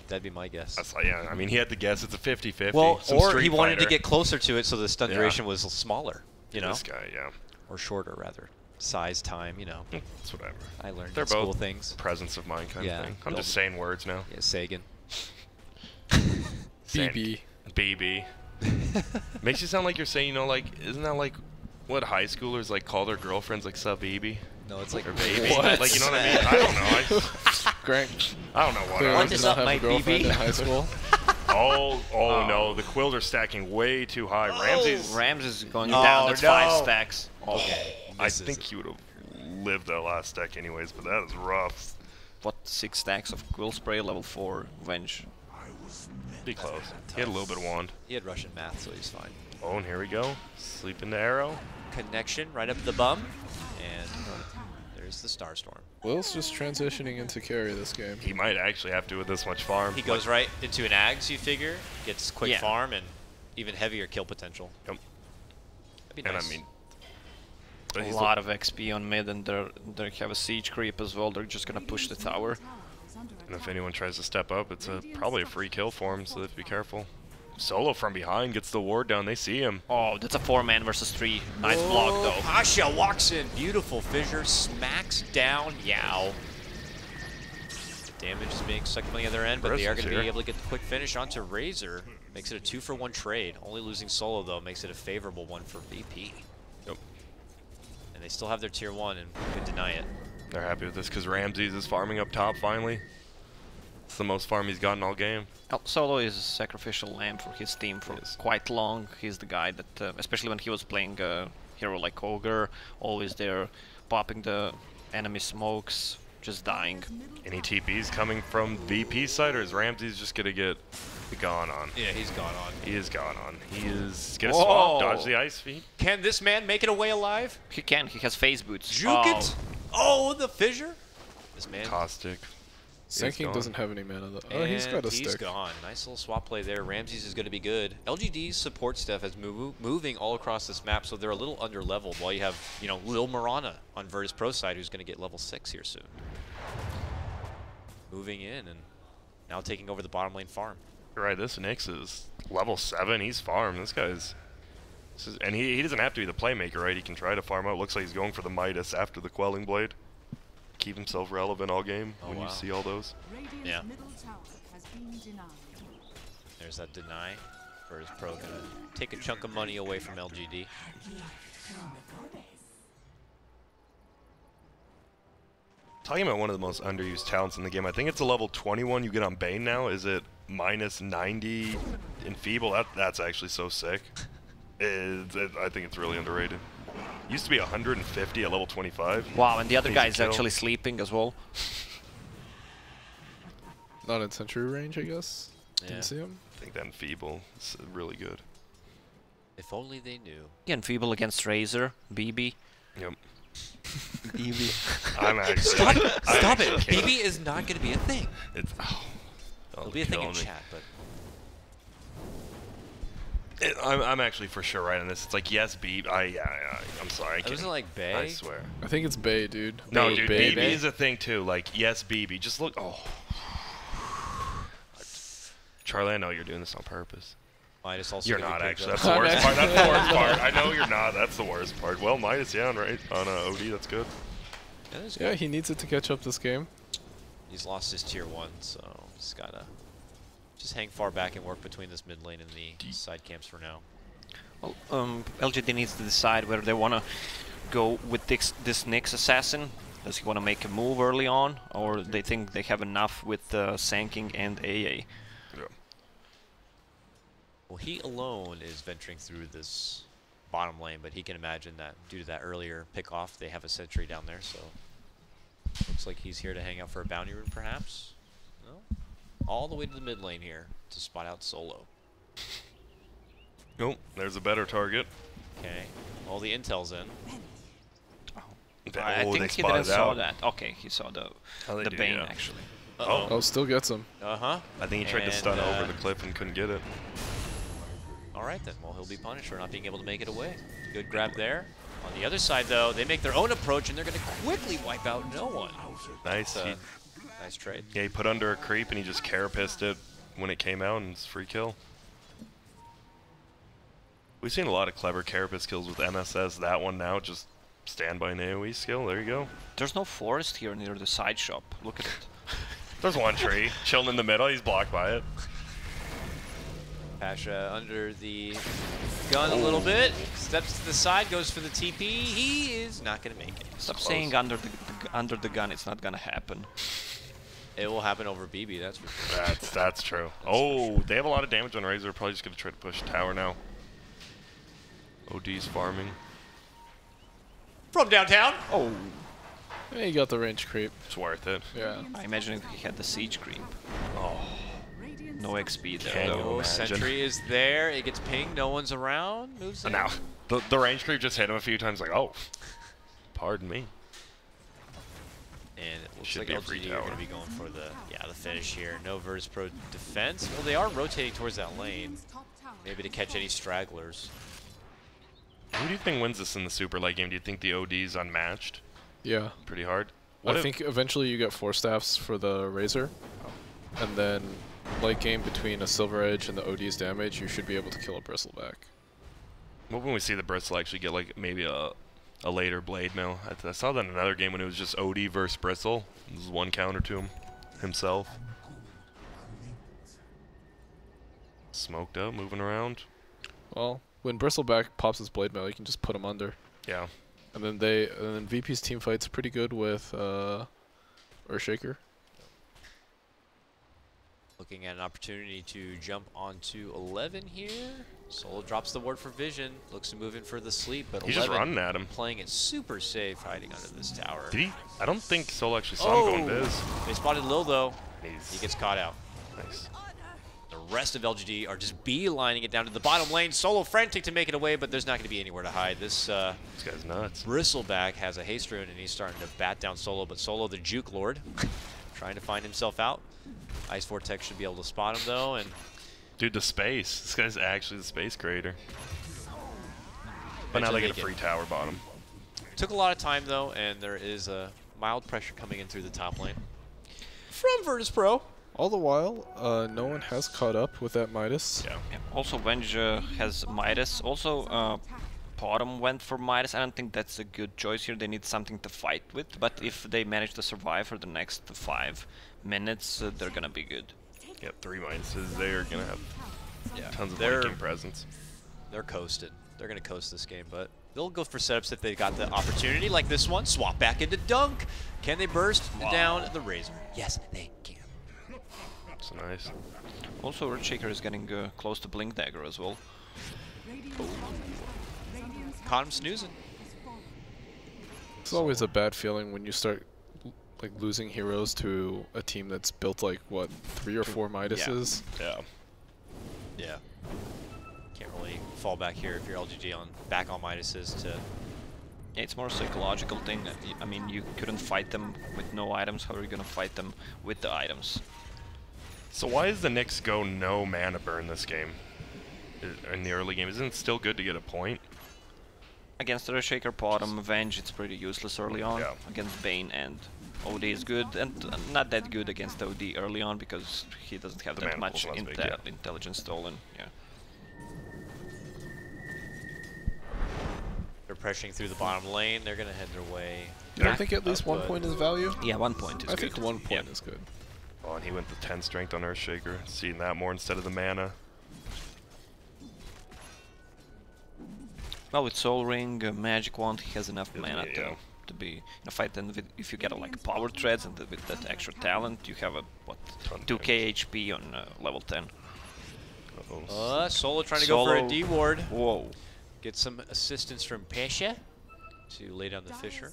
That'd be my guess. That's like, yeah, I mean, he had to guess. It's a 50-50. Well, Some or Street he wanted to Fighter. get closer to it so the stun Yeah. duration was smaller, you know, This guy, yeah. or shorter rather. Size, time, you know. It's whatever. I learned They're in school both things. presence of mind kind Yeah, of thing. I'm they'll- just saying words now. Yeah, Sagan. BB. BB. Makes you sound like you're saying, you know, like, isn't that like what high schoolers like call their girlfriends, like sub BB No, it's like or baby? What? Like, you know what I mean? I don't know. Grant I don't know what. clearly What did is not up, have my a girlfriend BB? in high school. Oh no, the quills are stacking way too high. Ramsey's. Rams is going Oh, down. That's no. 5 stacks. okay. I This is think he would have lived that last stack anyways, but that is rough. What, 6 stacks of Quill Spray, level 4 Venge. Be close. He had a little bit of wand. He had Russian math, so he's fine. Oh, and here we go. Sleep into arrow. Connection right up the bum, and there's the Starstorm. Will's just transitioning into carry this game. He might actually have to with this much farm. He goes right into an Ags, you figure, gets quick Yeah. farm and even heavier kill potential. Yep. That'd be And nice. I mean, but A he's lot of XP on mid, and they have a siege creep as well. They're just gonna push the tower. and if anyone tries to step up, it's probably a free kill for him, so they have to be careful. Solo from behind gets the ward down. They see him. Oh, that's a 4-man versus 3. Nice block though. Pasha walks in, beautiful fissure, smacks down Yao. Damage is being sucked from the other end, but they are Bristle's going to be here. able to get the quick finish onto Razor. Makes it a 2-for-1 trade. Only losing Solo, though, makes it a favorable one for VP. Yep. And they still have their tier 1 and could deny it. They're happy with this because Ramses is farming up top finally. It's the most farm he's gotten all game. Solo is a sacrificial lamb for his team for quite long. He's the guy that, especially when he was playing a hero like Ogre, always there, popping the enemy smokes, just dying. Any TPs coming from VP side, or is Ramses just gonna get gone on? Yeah, he's gone on. He is gone on. He is gonna Whoa. swap, dodge the ice feet. Can this man make it away alive? He can, he has phase boots. Juke it? Oh, the fissure? This man. Caustic. Sanking gone. doesn't have any mana though. Oh, he's got a He's stick. gone. Nice little swap play there. Ramses is going to be good. LGD's support stuff is moving all across this map, so they're a little under-leveled, while you have, you know, Lil Marana on Virtus Pro side, who's going to get level 6 here soon. Moving in and now taking over the bottom lane farm. You're right, this Nyx is level 7. He's farmed. This guy's... and he doesn't have to be the playmaker, right? He can try to farm out. Looks like he's going for the Midas after the Quelling Blade. Keep himself relevant all game when you see all those. Yeah. Middle tower has been denied. There's that deny. Virtus Pro going to take a chunk of money away from LGD. Talking about one of the most underused talents in the game, I think it's a level 21 you get on Bane now. Is it minus 90 in Feeble? That's actually so sick. I think it's really underrated. Used to be 150 at level 25. Wow, and the other Easy guy is kill. actually sleeping as well. Not in sentry range, I guess. Yeah. Didn't see him. I think that in Feeble is really good. If only they knew. Again, Feeble against Razor, BB. Yep. BB. I'm actually... Stop it! I Stop it! actually can't. BB is not going to be a thing. It's... Oh, It'll be a thing in killing me. chat, but... I'm actually for sure right on this. It's like, yes, Beeb. I'm sorry. It wasn't like Bay. I swear. I think it's Bay, dude. No, Bay, dude, Bay, BB Bay. is a thing too. Like, yes, BB. Just look. Oh. Charlie, I know you're doing this on purpose. Midas also You're gonna not be picked actually. up. That's the worst part. That's the worst part. I know you're not. That's the worst part. Well, Midas, yeah, on OD. That's good. Yeah, that's Yeah, good. he needs it to catch up this game. He's lost his tier 1, so he's got to just hang far back and work between this mid lane and the side camps for now. Well, LGD needs to decide whether they want to go with this Nyx assassin. Does he want to make a move early on, or they think they have enough with Sanking and AA? Yeah. Well, he alone is venturing through this bottom lane, but he can imagine that due to that earlier pick off, they have a sentry down there, so looks like he's here to hang out for a bounty rune, perhaps. No? All the way to the mid lane here to spot out Solo. Nope. There's a better target. Okay, all the intel's in. I Oh, they think he spotted didn't saw out. that. Okay, he saw the Oh, they the do, Bane yeah. actually. Uh-oh. Oh, still gets him. Uh-huh. I think he tried to stun over the cliff and couldn't get it. All right, then. Well, he'll be punished for not being able to make it away. Good grab there. On the other side, though, they make their own approach, and they're going to quickly wipe out no one. Nice. That's nice trade. Yeah, he put under a creep and he just carapissed it when it came out, and it's free kill. We've seen a lot of clever carapace kills with MSS. That one now, just stand by an AoE skill. There you go. There's no forest here near the side shop. Look at it. There's one tree chilling in the middle. He's blocked by it. Pasha under the gun a little bit. Steps to the side, goes for the TP. He is not going to make it. Stop Close. saying under the gun. It's not gonna happen. It will happen over BB, that's for sure. That's true. Oh, they have a lot of damage on Razor. Probably just gonna try to push tower now. OD's farming. From downtown. Oh, Yeah, he got the range creep. It's worth it. Yeah. I imagine if he had the siege creep. Oh, No XP there. Can though. you Oh, imagine? sentry is there. It gets pinged. No one's around. Moves in. now the range creep just hit him a few times. Like, oh, pardon me. And it looks Should like be a free LGD are going tower. to be going for the finish here. No Virtus Pro defense. Well, they are rotating towards that lane, Top tower maybe to catch any stragglers. Who do you think wins this in the super late game? Do you think the OD's unmatched? Yeah. Pretty hard. I think eventually you get 4 staffs for the Razor. And then late game between a Silver Edge and the OD's damage, you should be able to kill a Bristleback. What when we see the Bristle actually get like maybe a later blade mill? I saw that in another game when it was just OD versus Bristle. This is one counter to him himself. Smoked up, moving around. Well, when Bristleback pops his Blade Mail, you can just put him under. Yeah. And then VP's team fight's pretty good with Earthshaker. Looking at an opportunity to jump onto 11 here. Solo drops the ward for vision. Looks to move in for the sleep, but He's 11 just running at him. playing it super safe, hiding under this tower. Did he? I don't think Sol actually saw him going biz. They spotted Lil though. He's He gets caught out. nice. The rest of LGD are just beelining it down to the bottom lane. Solo frantic to make it away, but there's not going to be anywhere to hide. This This guy's nuts. Bristleback has a haste rune, and he's starting to bat down Solo, but Solo, the juke lord, trying to find himself out. Ice Vortex should be able to spot him though, and Dude, the space. This guy's actually the space creator. But now they get a free tower bottom. took a lot of time though, and there is a mild pressure coming in through the top lane from Virtus Pro. All the while, no one has caught up with that Midas. Yeah. Also, Venge has Midas. Also, Bottom went for Midas. I don't think that's a good choice here. They need something to fight with. But if they manage to survive for the next 5 minutes, they're gonna be good. Yep, 3 minuses. They are going to have tons of they're flanking presence. They're coasted. They're gonna coast this game, but they'll go for setups if they got the opportunity, like this one. Swap back into Dunk. Can they burst down the Razor? Yes, they can. That's nice. Also, Earthshaker is getting close to Blink Dagger as well. Caught him snoozing. It's always a bad feeling when you start like losing heroes to a team that's built like what 3 or 4 Midases. Yeah. Yeah. Can't really fall back here if you're LGG on back on Midases to. Yeah, it's more a psychological thing. I mean, you couldn't fight them with no items. How are you gonna fight them with the items? So why is the Nyx go no mana burn this game? In the early game, isn't it still good to get a point? Against the Earthshaker Bottom, Venge, it's pretty useless early on. Yeah. Against Bane and OD is good, and not that good against OD early on because he doesn't have The that mana much pool's not as big, yeah. intelligence stolen. Yeah. They're pressuring through the bottom lane. They're gonna head their way. You don't think at least up, 1 but point is value? Yeah, 1 point is I good. think 1 point Yeah. is good. Oh, and he went the 10 strength on Earthshaker, seeing that more instead of the mana. Well, with Soul Ring, Magic Wand, he has enough Yeah, mana yeah. to be in a fight. And if you get like Power Treads and with that extra talent, you have a what Ton of 2k HP on level 10. Uh-oh. Solo trying to go for a Solo. D ward. Whoa! Get some assistance from Pesha to lay down the Fisher.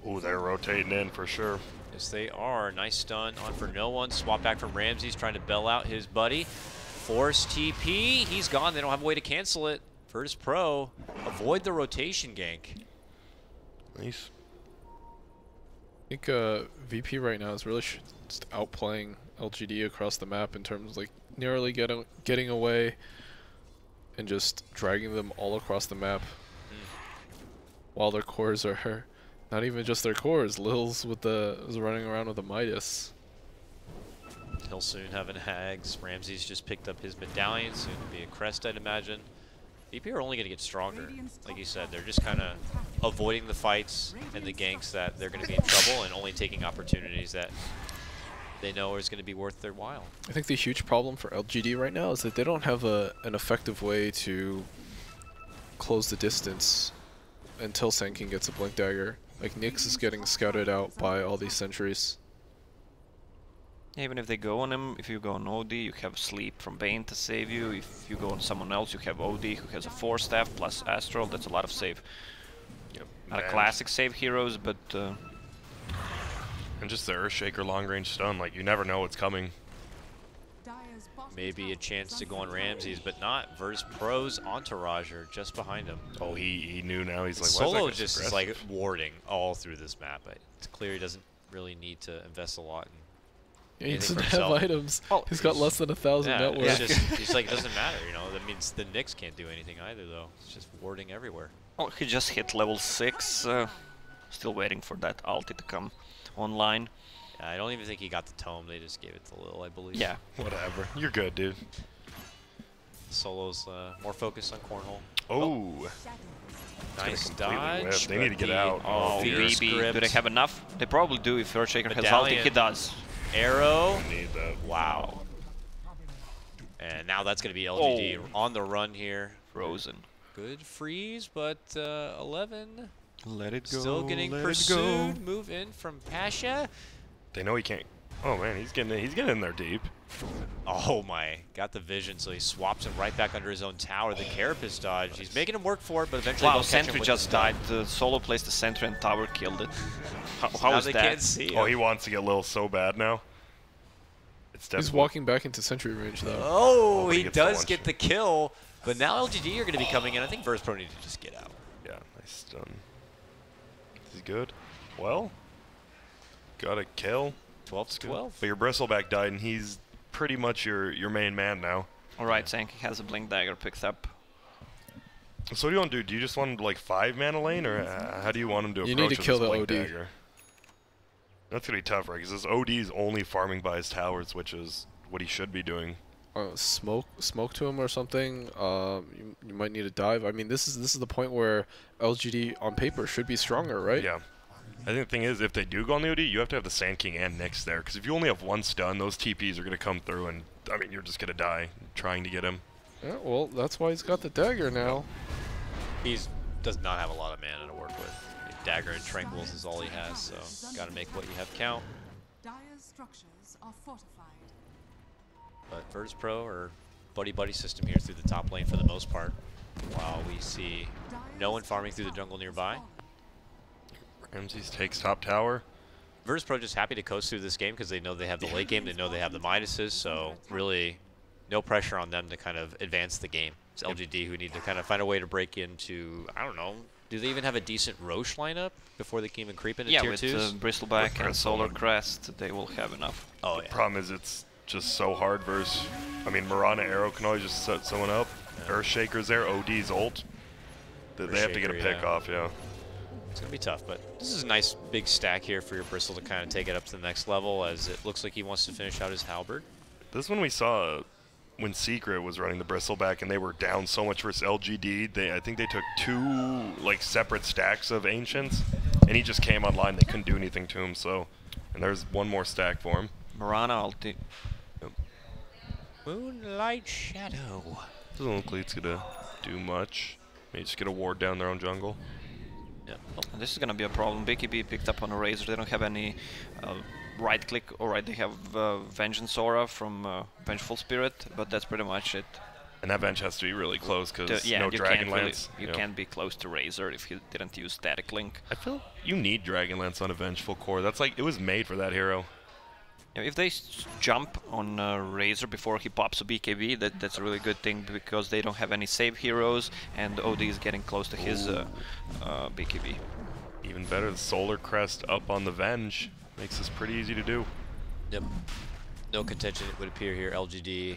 Ooh, they're rotating in for sure. Yes, they are. Nice stun on for no one. Swap back from Ramses, trying to bail out his buddy. Force TP. He's gone. They don't have a way to cancel it. Virtus Pro, avoid the rotation gank. Nice. I think VP right now is really just outplaying LGD across the map in terms of like narrowly getting away and just dragging them all across the map. While their cores are not even just their cores. Lil's is running around with a Midas. He'll soon have an Hags. Ramses just picked up his medallion, soon to be a crest, I'd imagine. VP are only going to get stronger. Like you said, they're just kind of avoiding the fights and the ganks that they're going to be in trouble and only taking opportunities that they know is going to be worth their while. I think the huge problem for LGD right now is that they don't have an effective way to close the distance until Senkin gets a Blink Dagger. Like Nyx is getting scouted out by all these sentries. Even if they go on him, if you go on OD, you have Sleep from Bane to save you. If you go on someone else, you have OD who has a 4-staff plus Astral. That's a lot of save. Yep. Not a And- classic save heroes, but And just the Earthshaker long range stun, like you never know what's coming. Maybe a chance to go on Ramses, but not. Virtus Pro's entourage are just behind him. Oh, he knew now. He's like, Solo why is that just guy is so like aggressive? warding all through this map. It's clear he doesn't really need to invest a lot in. He Anything doesn't for have himself. items. Well, He's got he's- less than 1,000 Yeah, network. it's just, he's like, it doesn't matter, you know. That means the Nyx can't do anything either, though. It's just warding everywhere. oh, he just hit level 6. Still waiting for that ulti to come online. Yeah, I don't even think he got the tome. They just gave it to Lil, I believe. Yeah. Whatever. You're good, dude. Solo's more focused on Cornhole. Oh. Nice completely dodge. whiff. They need to but get the out. Oh, fierce BB. grip, Do they have enough? They probably do if Earthshaker has ulti. Medallion. He does. Arrow. Need that. Wow. And now that's going to be LGD on the run here. Frozen. Good freeze, but 11 Let it go. still getting let it pursued. Move in from Pasha. They know he can't. Oh man, he's getting in there deep. Oh my, got the vision, so he swaps him right back under his own tower. The Carapace dodge. He's making him work for it, but eventually Wow, they'll catch him Sentry with just the stun. died. Solo placed the Sentry and tower killed it. How Now is they that? can't see Oh, him. he wants to get Lil so bad now. It's definitely. He's walking back into sentry range though. Oh, but he he gets the does one get shot. the kill, but now LGD are going to be coming in. I think Virtus Pro need to just get out. Yeah, nice stun. This is good. Well, got a kill. 12 to 12. But your Bristleback died, and he's pretty much your main man now. Alright, Sankey has a Blink Dagger picked up. So what do you want to do? Do you just want him to like 5-mana lane, or how do you want him to approach You need to with kill this the Blink OD. Dagger? That's gonna be tough, right? Because this OD is only farming by his towers, which is what he should be doing. Smoke to him or something. You might need to dive. I mean, this is the point where LGD on paper should be stronger, right? Yeah. I think the thing is, if they do go on the OD, you have to have the Sand King and Nyx there. Because if you only have one stun, those TPs are going to come through, and, I mean, you're just going to die trying to get him. Yeah, well, that's why he's got the dagger now. He does not have a lot of mana to work with. Dagger and Tranquils is all he has, so got to make what you have count. Dire's structures are fortified. But Virtus Pro or buddy system here through the top lane for the most part, while we see no one farming through the jungle nearby. Ramses takes top tower. Virtus Pro just happy to coast through this game because they know they have the late game, they know they have the Midases, so really no pressure on them to kind of advance the game. It's LGD who need to kind of find a way to break into, I don't know, do they even have a decent Roche lineup before they can even creep into Yeah, tier with 2s? Bristleback and Bristle. Solar Crest, they will have enough. Oh, yeah. Problem is, it's just so hard versus... I mean, Mirana Arrow can always just set someone up. Earthshaker's there, OD's ult. They have to get a Earthshaker, pick yeah. off, yeah. It's going to be tough, but this is a nice big stack here for your Bristle to kind of take it up to the next level, as it looks like he wants to finish out his Halberd. This one we saw when Secret was running the Bristleback, and they were down so much versus LGD. I think they took 2 like separate stacks of Ancients, and he just came online. They couldn't do anything to him, so... And there's one more stack for him. Mirana ulti. Moonlight Shadow. Doesn't look like it's gonna do much. May just get a ward down their own jungle. Yeah. And this is gonna be a problem. BKB picked up on a Razor. They don't have any right click. Alright, they have Vengeance Aura from Vengeful Spirit, but that's pretty much it. And that bench has to be really close because Yeah, no you Dragonlance. can't you can't be close to Razor if he didn't use Static Link. I feel you need Dragonlance on a Vengeful Core. That's like, it was made for that hero. Yeah, if they jump on Razor before he pops a BKB, that's a really good thing because they don't have any save heroes, and OD is getting close to his BKB. Even better, the Solar Crest up on the Venge makes this pretty easy to do. Yep. No contention, it would appear here. LGD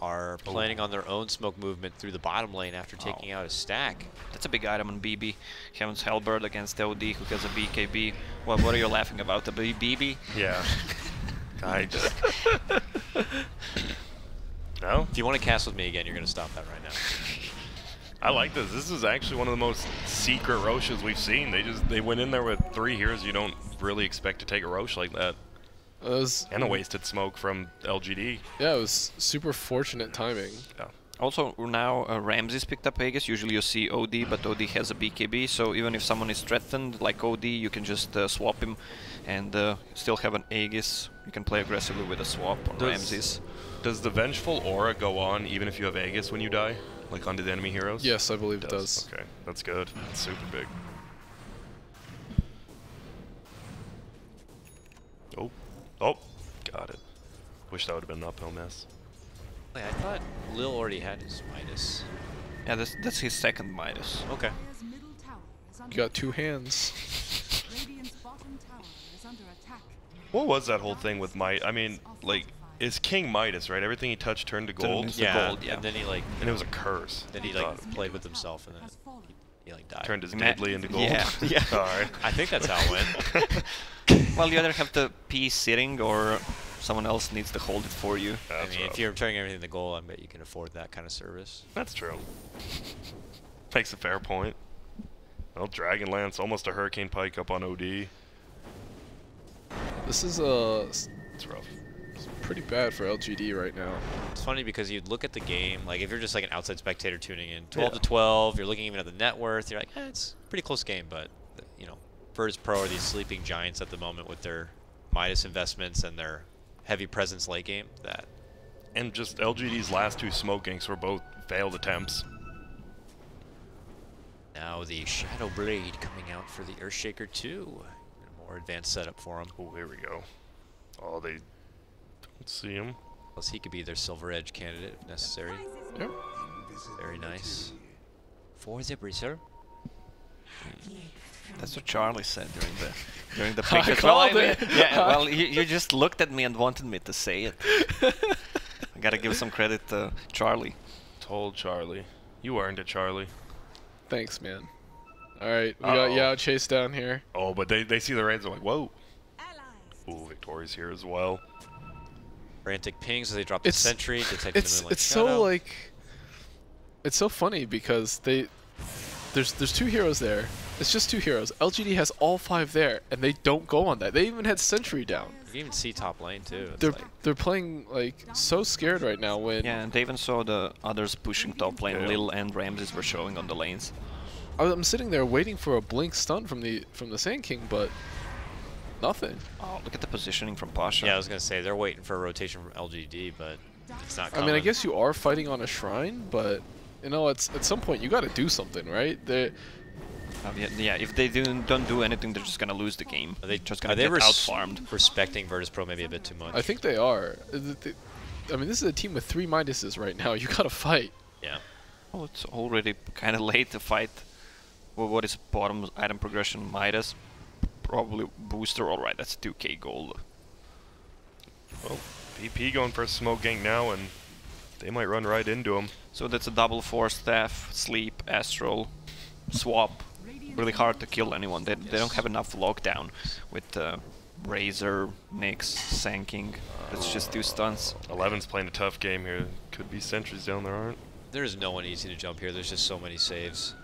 are planning on their own smoke movement through the bottom lane after taking out a stack. That's a big item on BB. Heaven's Halberd against OD who has a BKB. What are you laughing about? The BB? Yeah. I just... No? If you want to cast with me again, you're going to stop that right now. I like this. This is actually one of the most secret Roches we've seen. They went in there with 3 heroes. You don't really expect to take a Roche like that. And a wasted smoke from LGD. Yeah, it was super fortunate timing. Yeah. Also, now Ramses picked up Aegis. Usually you see OD, but OD has a BKB, so even if someone is threatened, like OD, you can just swap him and still have an Aegis. You can play aggressively with a swap on Ramses. Does the Vengeful Aura go on even if you have Aegis when you die? Like onto the enemy heroes? Yes, I believe it does. Okay, that's good. That's super big. Oh. Oh, got it. Wish that would have been an uphill miss. Wait, I thought Lil already had his Midas. Yeah, that's his second Midas. Okay. Dire's middle tower is under You got 2 hands. Radiant's bottom tower is under attack. What was that whole thing with Might? I mean, like, it's King Midas, right? Everything he touched turned to gold. into gold, yeah. And then he like, And it was a curse. then he like played with himself and then Has fallen. he like died. Turned his Ma- deadly into gold. Yeah, yeah. Alright. I think that's how it went. Well, you either have the P sitting or someone else needs to hold it for you. I That's mean, rough. if you're turning everything to gold, I bet you can afford that kind of service. That's true. Makes a fair point. Well, Dragonlance, almost a Hurricane Pike up on OD. This is It's rough. pretty bad for LGD right now. It's funny because you'd look at the game, like if you're just like an outside spectator tuning in, 12 Yeah. to 12, you're looking even at the net worth, you're like, it's a pretty close game, but, you know, Virtus Pro are these sleeping giants at the moment with their Midas investments and their heavy presence late game that... And just LGD's last 2 smoke ganks were both failed attempts. Now the Shadow Blade coming out for the Earthshaker 2. A more advanced setup for him. Oh, here we go. Oh, they don't see him. Plus he could be their Silver Edge candidate if necessary. Yep. Very nice. For the Bristle. That's what Charlie said during the I pick as well. called it. Yeah, well, you just looked at me and wanted me to say it. I gotta give some credit to Charlie. Told Charlie. You earned it, Charlie. Thanks, man. All right, we got Yao Chase down here. Oh, but they see the raids, they're like, whoa. Allies. Ooh, Victoria's here as well. Frantic pings as they drop the It's- sentry, detecting It's the Moonlight so Shadow. like, it's so funny because there's 2 heroes there. It's just 2 heroes. LGD has all 5 there, and they don't go on that. They even had sentry down. You can even see top lane too. It's They're playing like so scared right now when Yeah, and they even saw the others pushing top lane. Yeah. Lil and Ramses were showing on the lanes. I'm sitting there waiting for a blink stun from the Sand King, but nothing. Oh, look at the positioning from Pasha. yeah, I was gonna say they're waiting for a rotation from LGD, but it's not I coming. mean, I guess you are fighting on a shrine, but you know, at some point you got to do something, right? Yeah, if they don't do anything, they're just gonna lose the game. Are they just gonna are they get out-farmed. respecting Virtus Pro maybe a bit too much. I think they are. I mean, this is a team with 3 Midases right now. You got to fight. Yeah. Oh, it's already kind of late to fight. Well, what is bottom item progression? Midas, probably booster. All right, that's 2k gold. Well, BP going for a smoke gank now, and they might run right into him. So that's a double force staff, sleep, astral, swap. Really hard to kill anyone. They don't have enough lockdown with Razor, Nyx, Sanking. That's just 2 stuns. 11's playing a tough game here. Could be sentries down there, aren't? There's no one easy to jump here. There's just so many saves.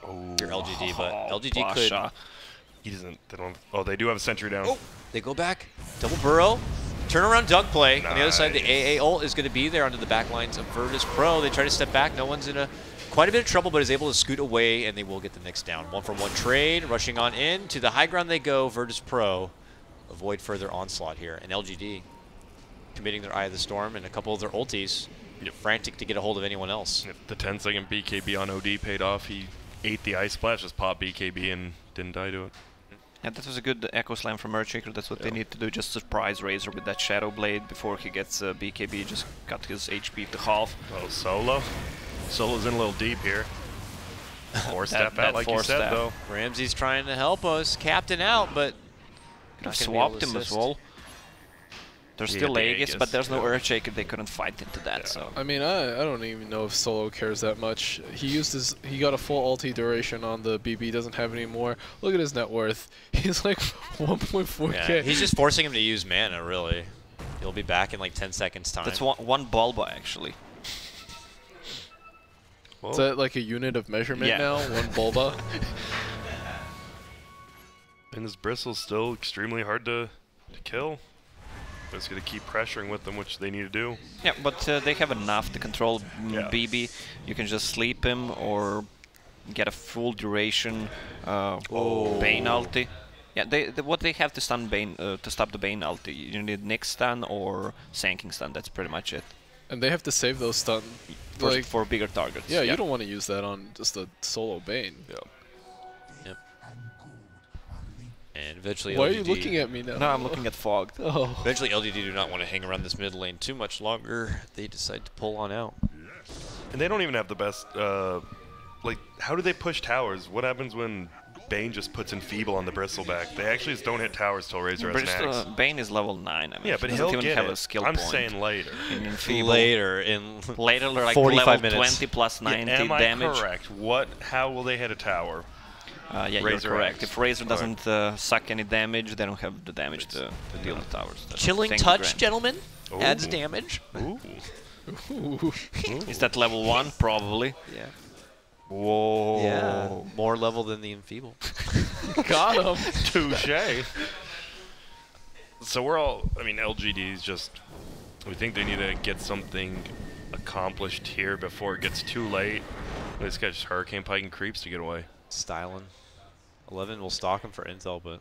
Oh, Your LGD, but LGD Pasha. he doesn't. They don't. Oh, they do have a sentry down. could. Oh, they go back. Double burrow. Turnaround dunk play. On the other side, the Nice. AA ult is going to be there onto the back lines of Virtus Pro. They try to step back. No one's in quite a bit of trouble, but is able to scoot away, and they will get the Nyx down. 1-for-1 trade. Rushing on in. To the high ground they go. Virtus Pro avoid further onslaught here. And LGD committing their Eye of the Storm and a couple of their ultis. Yep. Frantic to get a hold of anyone else. If the 10-second BKB on OD paid off, he ate the ice splash, just popped BKB and didn't die to it. Yeah, that was a good Echo Slam from Earthshaker. That's what they need to do. Just surprise Razor with that Shadow Blade before he gets BKB. Just cut his HP to half. Oh, Solo. Solo's in a little deep here. Four step that out, like you force said, step. though. Ramsey's trying to help us. Captain out, but Could have not gonna be able swapped to him as assist. well. There's Yeah, still the Aegis, Aegis, but there's no yeah. Earthshaker. They couldn't fight into that, so... I mean, I don't even know if Solo cares that much. He got a full ulti duration on the BB, doesn't have any more. Look at his net worth. He's like 1.4k. yeah, he's just forcing him to use mana, really. He'll be back in like 10 seconds time. That's one Bulba, actually. Is that like a unit of measurement Yeah. now? 1 Bulba? And his Bristle's still extremely hard to kill. They're just going to keep pressuring with them, which they need to do. Yeah, but they have enough to control Yeah. BB. You can just sleep him or get a full duration Bane ulti. Yeah, what they have to stun Bane to stop the Bane ulti. You need Nyx stun or Sanking stun. That's pretty much it. And they have to save those stun. For bigger targets. Yeah, you don't want to use that on just a solo Bane. Yeah. Yep. And eventually Why are LGD, you looking at me now? No, I'm looking at Fog. Oh. Eventually LGD do not want to hang around this mid lane too much longer. They decide to pull on out. And they don't even have the best, like, how do they push towers? What happens when Bane just puts Enfeeble on the Bristleback? They actually just don't hit towers till Razor has an axe. Bane is level 9. I mean, Yeah, but he doesn't he'll even get have it. a skill I'm point. saying later. In Enfeeble. Later, like 45 level minutes. 20 plus 90 Am I damage. correct? How will they hit a tower? Yeah, you're Razor correct. Axe. If Razor doesn't suck any damage, they don't have the damage to deal the towers. That's Chilling 10 touch, grand. gentlemen. Adds Ooh. damage. Ooh. Is that level 1? Probably. Yeah. Whoa. Yeah. More level than the Enfeeble. Got him. Touche. So we're all, I mean, LGD's just, we think they need to get something accomplished here before it gets too late. This guy's just Hurricane Pike and creeps to get away. Styling. 11 will stalk him for intel, but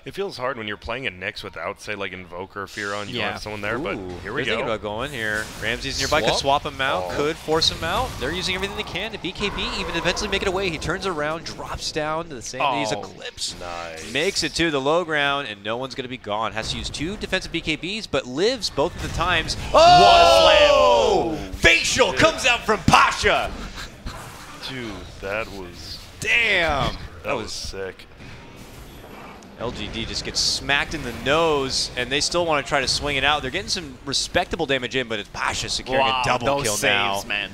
It feels hard when you're playing a Nyx without, say, like Invoker or Fearon. You Yeah. have someone there, but here we they're thinking go. about going here. Ramsey's nearby, could Swap? swap him out, Oh. could force him out. They're using everything they can to BKB, even eventually make it away. He turns around, drops down to the same Oh, he's Eclipse. Nice. Makes it to the low ground, and no one's going to be gone. Has to use 2 defensive BKBs, but lives both of the times. Oh! Facial comes out from Pasha. Dude, that was... Damn. That was sick. LGD just gets smacked in the nose, and they still want to try to swing it out. They're getting some respectable damage in, but it's Pasha securing a double kill now. Man.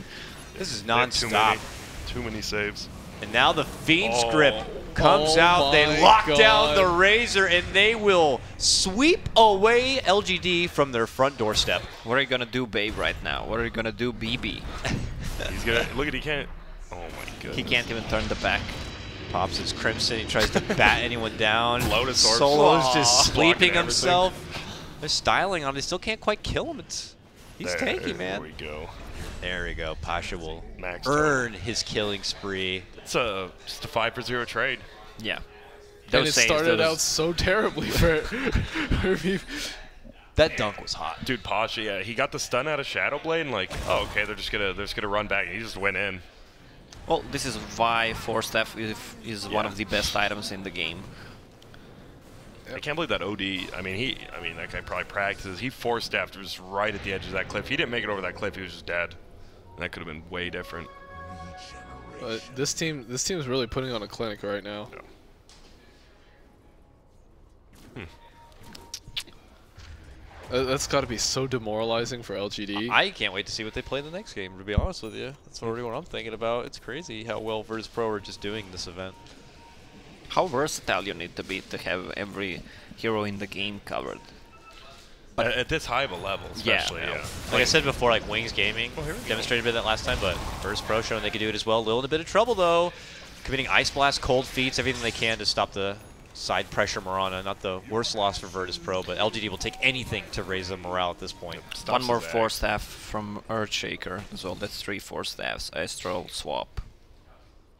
This is They have non-stop. Too many saves. And now the Fiend's grip Oh. comes Oh out. They my lock down God. the Razor, and they will sweep away LGD from their front doorstep. What are you gonna do, Babe, right now? What are you gonna do, BB? He's gonna look at he can't. Oh my goodness. He can't even turn the back. Pops his Crimson. He tries to bat anyone down. Lotus Orb. Solo's Aw. just Blocking sleeping everything. himself. They're styling on him. They still can't quite kill him. He's tanky, There man. we go. There we go. Pasha will Max earn his killing spree. It's just a 5-for-0 trade. Yeah. And it saves, started those- out so terribly for me. That dunk was hot. Dude, Pasha, yeah, he got the stun out of Shadow Blade and like, oh, okay, they're just gonna run back. And he just went in. Well, this is why Force Staff is one Yeah. of the best items in the game. I can't believe that OD. I mean, that guy probably practices. He forced staffed just right at the edge of that cliff. He didn't make it over that cliff. He was just dead. And that could have been way different. But this team's really putting on a clinic right now. That's got to be so demoralizing for LGD. I can't wait to see what they play in the next game, to be honest with you. That's already what I'm thinking about. It's crazy how well Virtus Pro are just doing this event. How versatile you need to be to have every hero in the game covered. At this high of a level, especially, Yeah. yeah. Like I said before, like Wings Gaming demonstrated a bit of that last time, but Virtus Pro showing they could do it as well. Lil in a bit of trouble, though. Committing Ice Blast, Cold Feets, everything they can to stop the side pressure Mirana. Not the worst loss for Virtus Pro, but LGD will take anything to raise the morale at this point. One more his axe. Force Staff from Earthshaker as well. That's 3 Force Staffs. Astral Swap.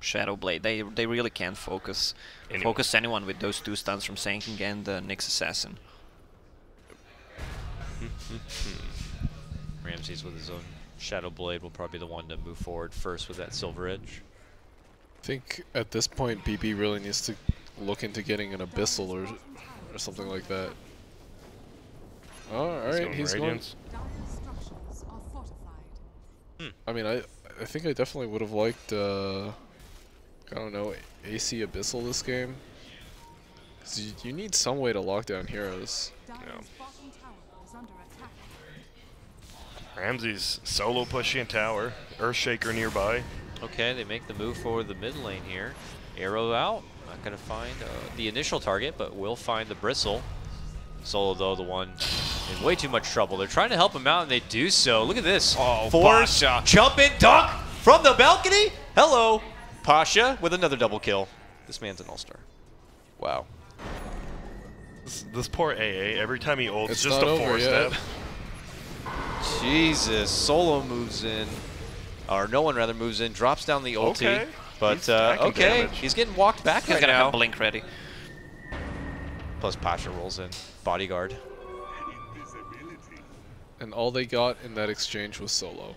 Shadow Blade. They really can't focus anyone with those 2 stuns from Sanking and Nyx Assassin. Ramses with his own Shadow Blade will probably be the one to move forward first with that Silver Edge. I think at this point, BB really needs to look into getting an Abyssal or something like that. Oh, alright, he's going. Radiance. Dire structures are fortified. I mean, I think I definitely would have liked, I don't know, AC Abyssal this game. 'Cause you need some way to lock down heroes. Dire's bottom tower is under attack. Ramses solo pushing a tower. Earthshaker nearby. Okay, they make the move for the mid lane here. Arrow out. Not going to find the initial target, but will find the Bristle. Solo, though, the one in way too much trouble. They're trying to help him out, and they do so. Look at this. Oh, Force, Pasha. jump in, dunk from the balcony. Hello, Pasha with another double kill. This man's an all-star. Wow. This poor AA, every time he ults, It's just not a over 4-step. yet. Jesus, Solo moves in, or no one rather moves in, drops down the ulti. Okay. But He's stacking okay, damage. he's getting walked back He's right gonna now. have Blink ready. Plus Pasha rolls in, bodyguard. And all they got in that exchange was Solo.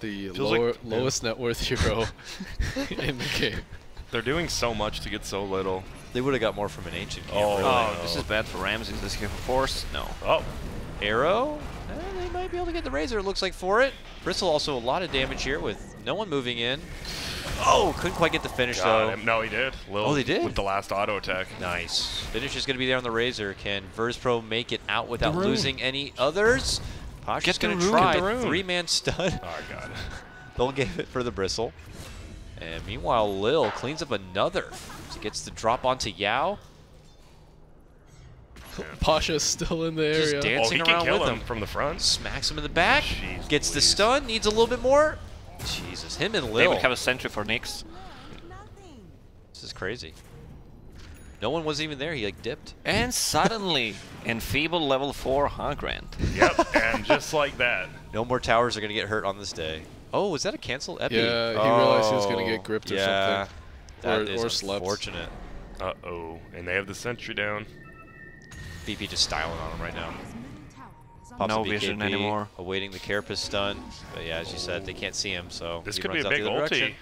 The Feels like- lowest net worth hero in the game. They're doing so much to get so little. They would have got more from an ancient camp. Oh. really. Oh, this is bad for Ramses. Does he have a Force? No. Oh, Arrow? They might be able to get the Razor, it looks like, for it. Bristle also a lot of damage here with no one moving in. Oh, couldn't quite get the finish, got though. him. No, he did. Lil Oh, they did? With the last auto attack. Nice. Finish is going to be there on the Razor. Can Virtus Pro make it out without rune. losing any others? Pasha's Get the going to rune, try. get the rune. 3-man stun. Oh, God. They'll give it for the Bristle. And meanwhile, Lil cleans up another. He gets the drop onto Yao. Pasha's still in the Just area. dance. Oh, Dancing he can around kill with him him. from the front. Smacks him in the back. Jeez Gets the Louise. stun. Needs a little bit more. Jesus, him and They Lil. would have a sentry for Nyx. This is crazy. No one was even there. He like dipped. And suddenly, Enfeeble level 4, huh, Grant? Yep, and just like that. No more towers are going to get hurt on this day. Oh, was that a canceled epi? Yeah, he realized he was gonna Oh, get gripped or yeah. something. That is Or slept. unfortunate. Uh-oh. And they have the sentry down. BP just styling on him right now. His middle tower is under Pops No a BKB, vision anymore. Awaiting the Carapace stun. But yeah, as you said, they can't see him, so This he could be runs a out the big other ulti. direction.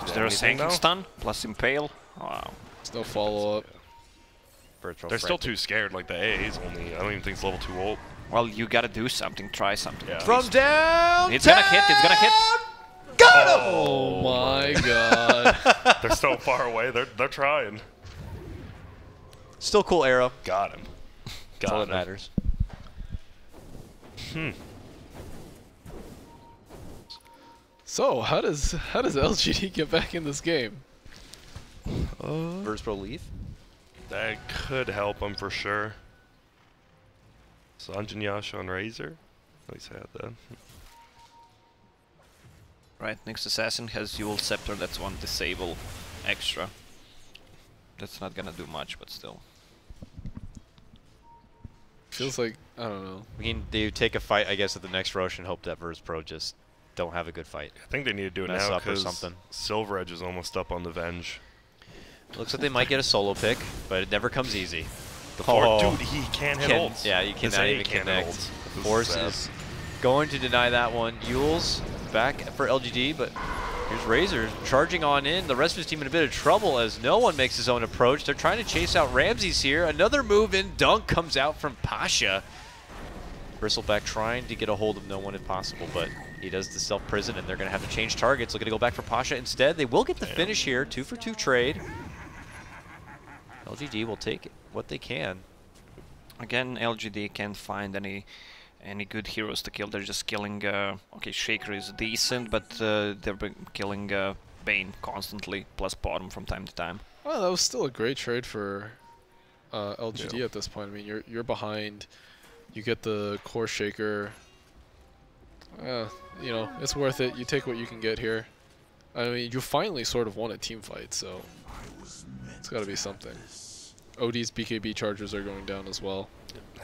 Is there a Anything, Sanking though? stun plus Impale? Wow. There's no follow up. Virtus Pro They're still frantic. too scared. Like, the AA's only, I don't even think it's level 2 ult. Well, you gotta do something. Try something. Yeah. From down. It's gonna hit. It's gonna hit. Got him! Oh my god. They're so far away. They're trying. Still cool arrow. Got him. That's all Got that him. matters. So how does LGD get back in this game? Virtus.pro leave. That could help him for sure. Sanjin Yash on Razor. At least I had that. Right, next assassin has Dual Scepter, that's one disable extra. That's not gonna do much, but still. Feels like, I don't know. I mean, they take a fight, I guess, at the next Roche and hope that Virtus.pro just don't have a good fight. I think they need to do it Mess now up or because something. Silver Edge is almost up on the Venge. Looks like they might get a solo pick, but it never comes easy. Dude, he can't hit ults. Yeah, you His cannot A even can't hit connect. ults. This is Force sad. is going to deny that one. Yules back for LGD, but here's Razor charging on in. The rest of his team in a bit of trouble as no one makes his own approach. They're trying to chase out Ramses here. Another move in. Dunk comes out from Pasha. Bristleback trying to get a hold of no one if possible, but he does the self-prison, and they're going to have to change targets. Looking to go back for Pasha instead. They will get the finish here. 2-for-2 trade. LGD will take what they can. Again, LGD can't find any good heroes to kill. They're just killing. Okay, Shaker is decent, but they're killing Bane constantly, plus Bottom from time to time. Well, that was still a great trade for LGD at this point. I mean, you're behind. You get the core Shaker. You know, it's worth it. You take what you can get here. I mean, you finally sort of won a team fight, so it's got to be something. OD's BKB chargers are going down as well.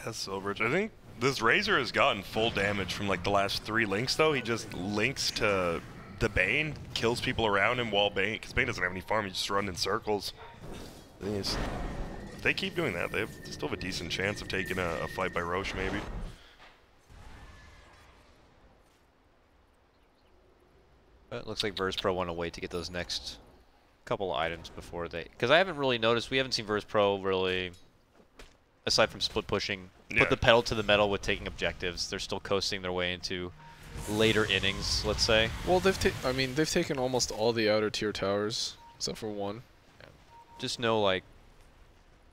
That's Silver Edge. I think this Razor has gotten full damage from like the last 3 links though. He just links to the Bane, kills people around him while Bane, because Bane doesn't have any farm, he just runs in circles. The thing is, if they keep doing that, they still have a decent chance of taking a fight by Roche maybe. It looks like Virtus.pro want to wait to get those next couple of items before they... Because I haven't really noticed, we haven't seen Virtus.pro really, aside from split pushing, put the pedal to the metal with taking objectives. They're still coasting their way into later innings, let's say. Well, they've taken almost all the outer tier towers, except for one. Just no, like,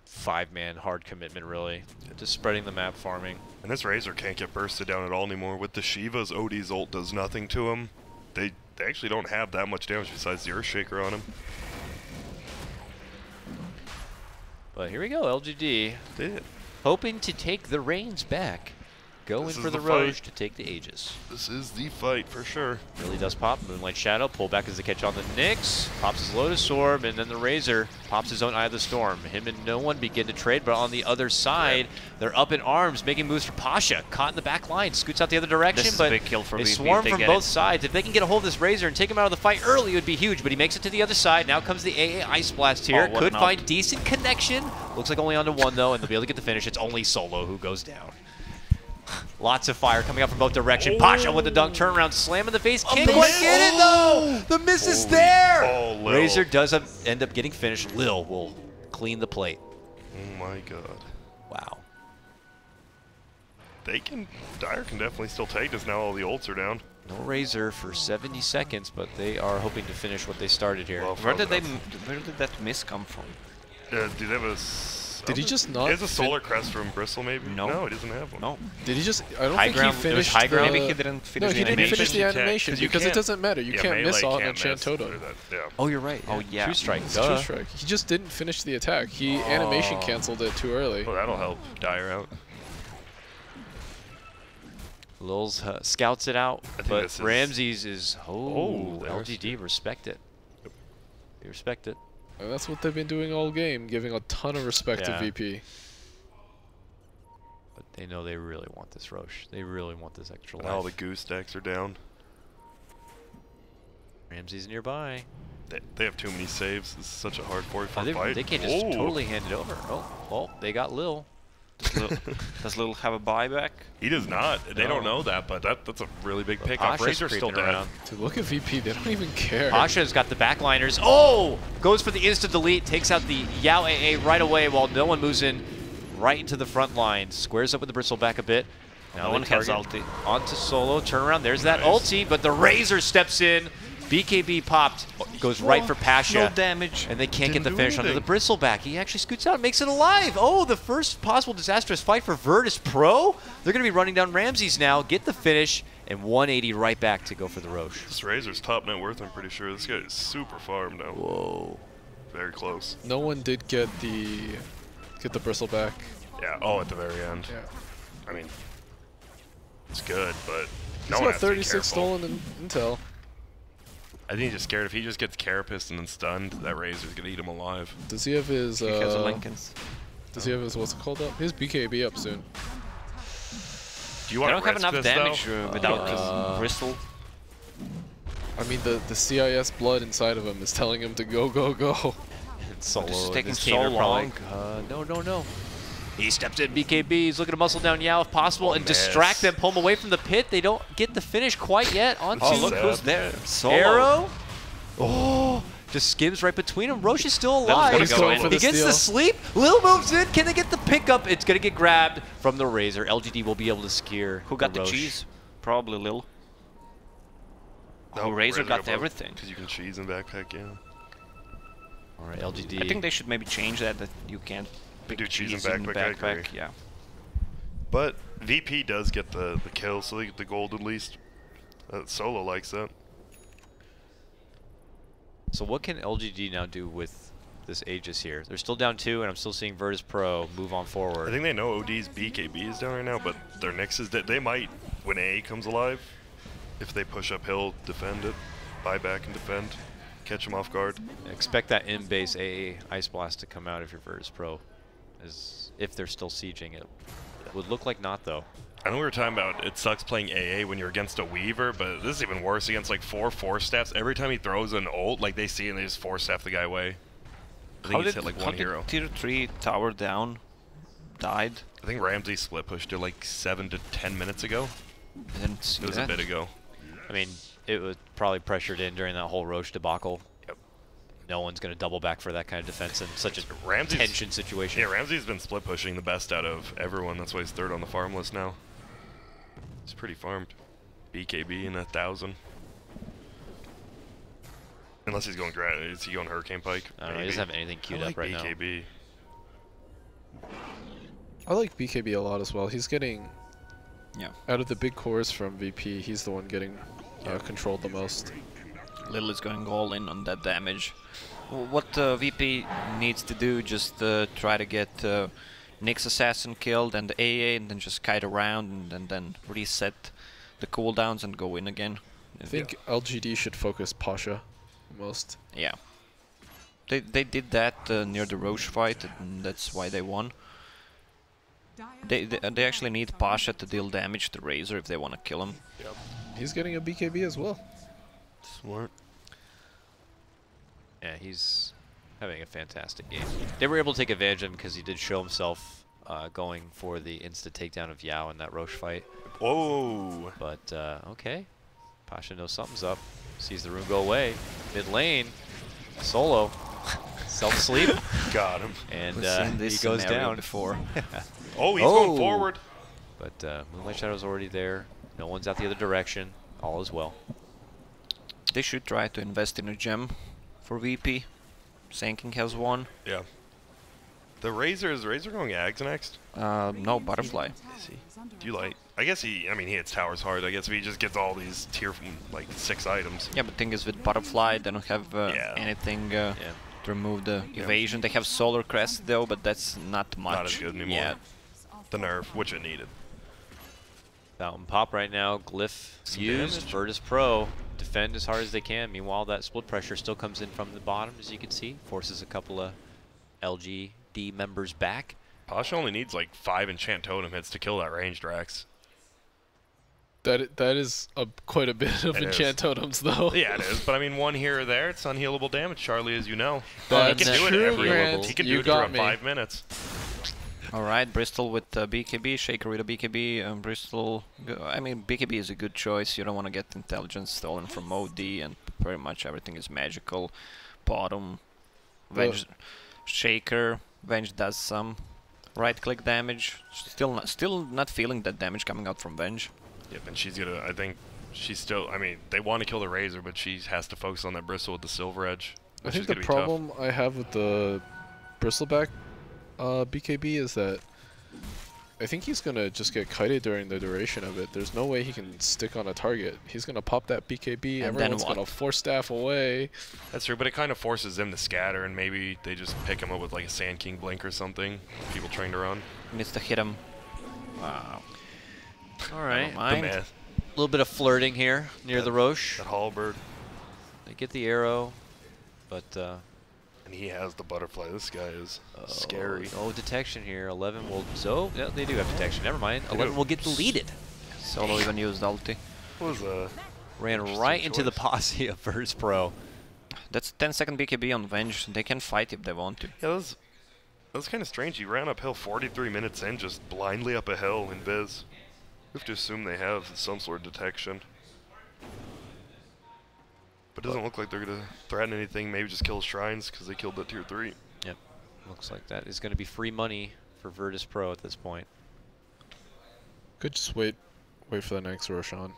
5-man hard commitment, really. Just spreading the map, farming. And this Razor can't get bursted down at all anymore. With the Shivas, OD's ult does nothing to him. They actually don't have that much damage besides the Earthshaker on him. But here we go, LGD. Hoping to take the reins back. Go in for the Roche to take the Aegis. This is the fight for sure. Really does pop. Moonlight Shadow, pull back as the catch on the Nyx. Pops his Lotus Orb, and then the Razor pops his own Eye of the Storm. Him and no one begin to trade, but on the other side, they're up in arms, making moves for Pasha. Caught in the back line, scoots out the other direction, This is but a big kill for they VP swarm if they from get both it. sides. If they can get a hold of this Razor and take him out of the fight early, it would be huge, but he makes it to the other side. Now comes the AA Ice Blast here. Oh, what Could an find ult. decent connection. Looks like only onto one, though, and they'll be able to get the finish. It's only Solo who goes down. Lots of fire coming out from both directions. Pasha with the dunk, turnaround, slam in the face. Can't quite get it, though! The miss is there! Oh, Lil. Razor does end up getting finished. Lil will clean the plate. Oh my god. Wow. Dire can definitely still take this now all the ults are down. No Razor for 70 seconds, but they are hoping to finish what they started here. Well, Where did that miss come from? Do they have a... Did he just not He has a Solar Crest from Bristle maybe? No. No, he doesn't have one. No. Did he just? I don't High think ground- he it was finished. high ground? Maybe he didn't finish No, the he didn't animation. finish the You can't, animation 'cause you because it can't- doesn't matter. You Yeah, can't miss Melee on can't Enchant miss Toto. under that, yeah. Oh, you're right. Oh, yeah. True Strike. It's Duh. True Strike. He just didn't finish the attack. He animation canceled it too early. Well, that'll help Dire out. Lil's scouts it out, think but this is- Ramses is... Oh, there's- LGD, respect it. They respect it. And that's what they've been doing all game, giving a ton of respect Yeah. to VP. But they know they really want this Roche. They really want this extra And all the life. goose decks are down. Ramses nearby. They have too many saves. This is such a hard 4v4 They, fight. they can't just Oh. totally hand it over. Oh, they got Lil. Does Lil have a buyback? He does not. They don't No. know that, but that's a really big pickup. Pasha's Razor's still creeping dead. around. To look at VP, they don't even care. Pasha's got the backliners. Oh! Goes for the insta-delete. Takes out the Yao AA right away while no one moves in right into the front line. Squares up with the Bristle back a bit. Now No they one has target ulti. Onto Solo. Turn around. There's that Nice. ulti, but the Razor steps in. BKB popped, goes right for Pasha. No damage. And they can't get Didn't the do finish under the anything. bristleback. He actually scoots out and makes it alive. Oh, the first possible disastrous fight for Virtus Pro. They're going to be running down Ramses now, get the finish, and 180 right back to go for the Roche. This Razor's top net worth, I'm pretty sure. This guy is super farmed now. Whoa. Very close. No one did get the bristleback. Yeah. Oh, at the very end. Yeah. I mean, it's good, but He's no one got has to be 36 careful. stolen intel. I think he's just scared if he just gets Carapace and then stunned, that Razor's gonna eat him alive. Does he have his He has a Lincolns. does he have his what's it called up? His BKB up soon. Do you They want don't to have enough this, damage though? without the Bristol. I mean the CIS blood inside of him is telling him to go go go. Solo This is and taking his so team are probably long. like, no. He steps in BKB. He's looking to muscle down Yao if possible and Miss. distract them, pull him away from the pit. They don't get the finish quite yet. Onto Oh, look sad. who's there. Solo. Arrow. Oh, just skims right between them. Roche is still That was alive. gonna He's going for He the gets steal. the sleep. Lil moves in. Can they get the pickup? It's going to get grabbed from the Razor. LGD will be able to secure Who got the Roche. cheese? Probably Lil. No, Oh, Razor got both, everything. 'cause you can cheese in backpack, yeah. All right, LGD. I think they should maybe change that you can't pick do cheese in cheese in backpack, I agree. backpack. Yeah. But VP does get the kill, so they get the gold at least. Solo likes that. So what can LGD now do with this Aegis here? They're still down 2, and I'm still seeing Virtus Pro move on forward. I think they know OD's BKB is down right now, but their Nyx is dead. They might, when AA comes alive, if they push uphill, defend it, buy back and defend, catch them off guard. Expect that in-base AA Ice Blast to come out if you're Virtus Pro, as if they're still sieging it. Would look like not, though. I know we were talking about it sucks playing AA when you're against a Weaver, but this is even worse against like 4 4-staffs. Every time he throws an ult, like they see and they just 4-staff the guy away. I think he's hit like one hero. Tier 3 tower down died? I think Ramsey split pushed it like 7 to 10 minutes ago. I didn't see It was that. a bit ago. I mean, it was probably pressured in during that whole Roche debacle. Yep. No one's going to double back for that kind of defense in such a Ramsey's- tension situation. Yeah, Ramsey's been split pushing the best out of everyone. That's why he's 3rd on the farm list now. He's pretty farmed. BKB in 1,000. Unless he's going is he going Hurricane Pike? I don't know, he Maybe. doesn't have anything queued I up like right now. BKB. I like BKB a lot as well. He's getting Yeah. out of the big cores from VP, he's the one getting controlled the most. Lil is going all in on that damage. What VP needs to do, just try to get Nyx Assassin killed and the AA, and then just kite around and then reset the cooldowns and go in again. I think LGD should focus Pasha most. Yeah. They did that near the Roche fight, and that's why they won. They actually need Pasha to deal damage to Razor if they want to kill him. He's getting a BKB as well. Smart. Yeah, he's having a fantastic game. They were able to take advantage of him because he did show himself going for the instant takedown of Yao in that Roche fight. Whoa! But, okay. Pasha knows something's up. Sees the rune go away. Mid lane. Solo. Self-sleep. Got him. And We've seen he this goes scenario down. before. Oh, he's Oh. going forward. But Moonlight Shadow's already there. No one's out the other direction. All is well. They should try to invest in a gem for VP. Sanking has one. Yeah. The Razor, is Razor going Ags next? No, Butterfly. Do you like? I guess he hits towers hard. I guess if he just gets all these tier from like 6 items. Yeah, but thing is with Butterfly, they don't have Yeah. anything Yeah. to remove the evasion. They have Solar Crest though, but that's not much. Not as good anymore. Yeah. The nerf, which it needed. Fountain pop right now. Glyph Some used. damage. Virtus Pro defend as hard as they can. Meanwhile, that split pressure still comes in from the bottom, as you can see. Forces a couple of LGD members back. Pasha only needs like 5 enchant totem hits to kill that ranged Rax. That is quite a bit of It is. enchant totems though. Yeah, it is. But I mean, one here or there, it's unhealable damage, Charlie, as you know. That's he can do true, it every Grant. He can You do it got around me. 5 minutes. All right, Bristol with BKB, Shaker with a BKB, Bristol. I mean, BKB is a good choice. You don't want to get intelligence stolen from OD, and pretty much everything is magical. Bottom, Venge, Shaker, Venge does some right-click damage. Still not feeling that damage coming out from Venge. Yep, and she's gonna. I think she's still. I mean, they want to kill the Razor, but she has to focus on that Bristle with the Silver Edge. I Which think is the gonna be tough. problem I have with the Bristleback BKB is that I think he's gonna just get kited during the duration of it. There's no way he can stick on a target. He's gonna pop that BKB. And then Everyone's what? gonna force staff away. That's true, but it kind of forces them to scatter, and maybe they just pick him up with like a Sand King Blink or something. People trying to run. Needs to hit him. Wow. All right. Never mind. The A math. little bit of flirting here near the Roche. That Halberd. They get the arrow, but And he has the butterfly. This guy is scary. No detection here. 11 will. So yeah, they do have detection. Never mind. They 11 do. will get deleted. Solo even used ulti. What was Ran Interesting right into the choice. posse of Virtus Pro. That's 10-second BKB on Venge. They can fight if they want to. Yeah, that was kind of strange. He ran uphill 43 minutes in, just blindly up a hill in Viz. We have to assume they have some sort of detection. But it doesn't look like they're going to threaten anything. Maybe just kill shrines because they killed that tier 3. Yep. Looks like that is going to be free money for Virtus Pro at this point. Could just wait for the next Roshan.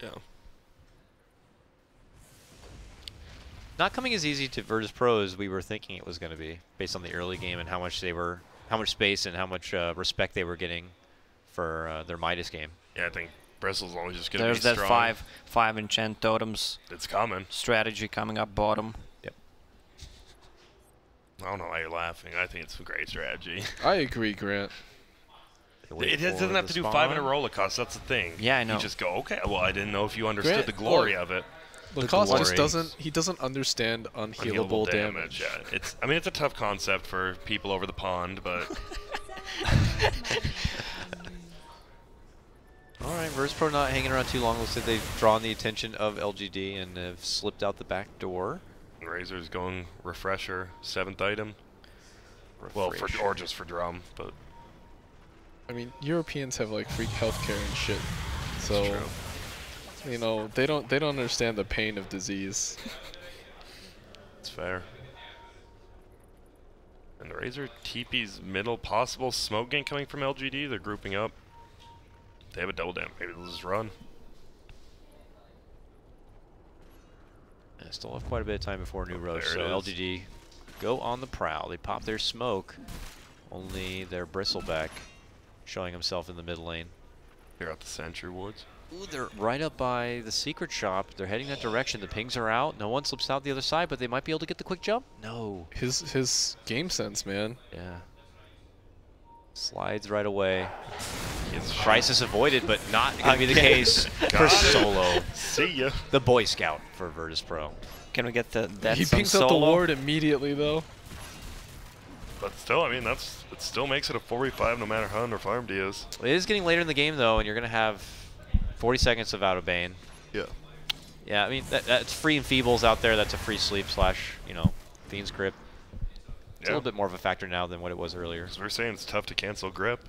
Yeah. Not coming as easy to Virtus Pro as we were thinking it was going to be, based on the early game and how much space and how much respect they were getting for their Midas game. Yeah, I think Bristle's only just going to be There's that strong. five enchant totems It's coming. strategy coming up bottom. Yep. I don't know why you're laughing. I think it's a great strategy. I agree, Grant. They wait It for doesn't have the to do spawn. 5 in a roll, Lacoste. That's the thing. Yeah, I know. You just go, okay, well, I didn't know if you understood Grant, the glory look, of it. Lacoste just glory. doesn't understand unhealable damage. Yeah, I mean, it's a tough concept for people over the pond, but All right, Virtus Pro not hanging around too long. Looks like they've drawn the attention of LGD and have slipped out the back door. Razor's going refresher, 7th item. Well, Refresher. or just for drum, but I mean, Europeans have like free healthcare and shit, so true. you know they don't understand the pain of disease. It's fair. And the Razor TP's middle, possible smoke gain coming from LGD. They're grouping up. They have a double damage. Maybe they'll just run. Yeah, still have quite a bit of time before New Roche, so There it is. LGD go on the prowl. They pop their smoke. Only their Bristleback showing himself in the mid lane. They're out the Sentry Wards. Ooh, they're right up by the secret shop. They're heading that direction. The pings are out. No one slips out the other side, but they might be able to get the quick jump. No. His game sense, man. Yeah. Slides right away. Yes. Crisis avoided, but not going to be the case for Got it. Solo. See ya. The Boy Scout for Virtus Pro. Can we get that He some pings out the Solo? ward immediately though. But still, I mean, it still makes it a 4v5 no matter how underfarmed he is. It is getting later in the game, though, and you're going to have 40 seconds of Out of Bane. Yeah. Yeah, I mean, that's free Enfeebles out there. That's a free sleep / Fiend's Grip. It's a little bit more of a factor now than what it was earlier. So we're saying it's tough to cancel grip.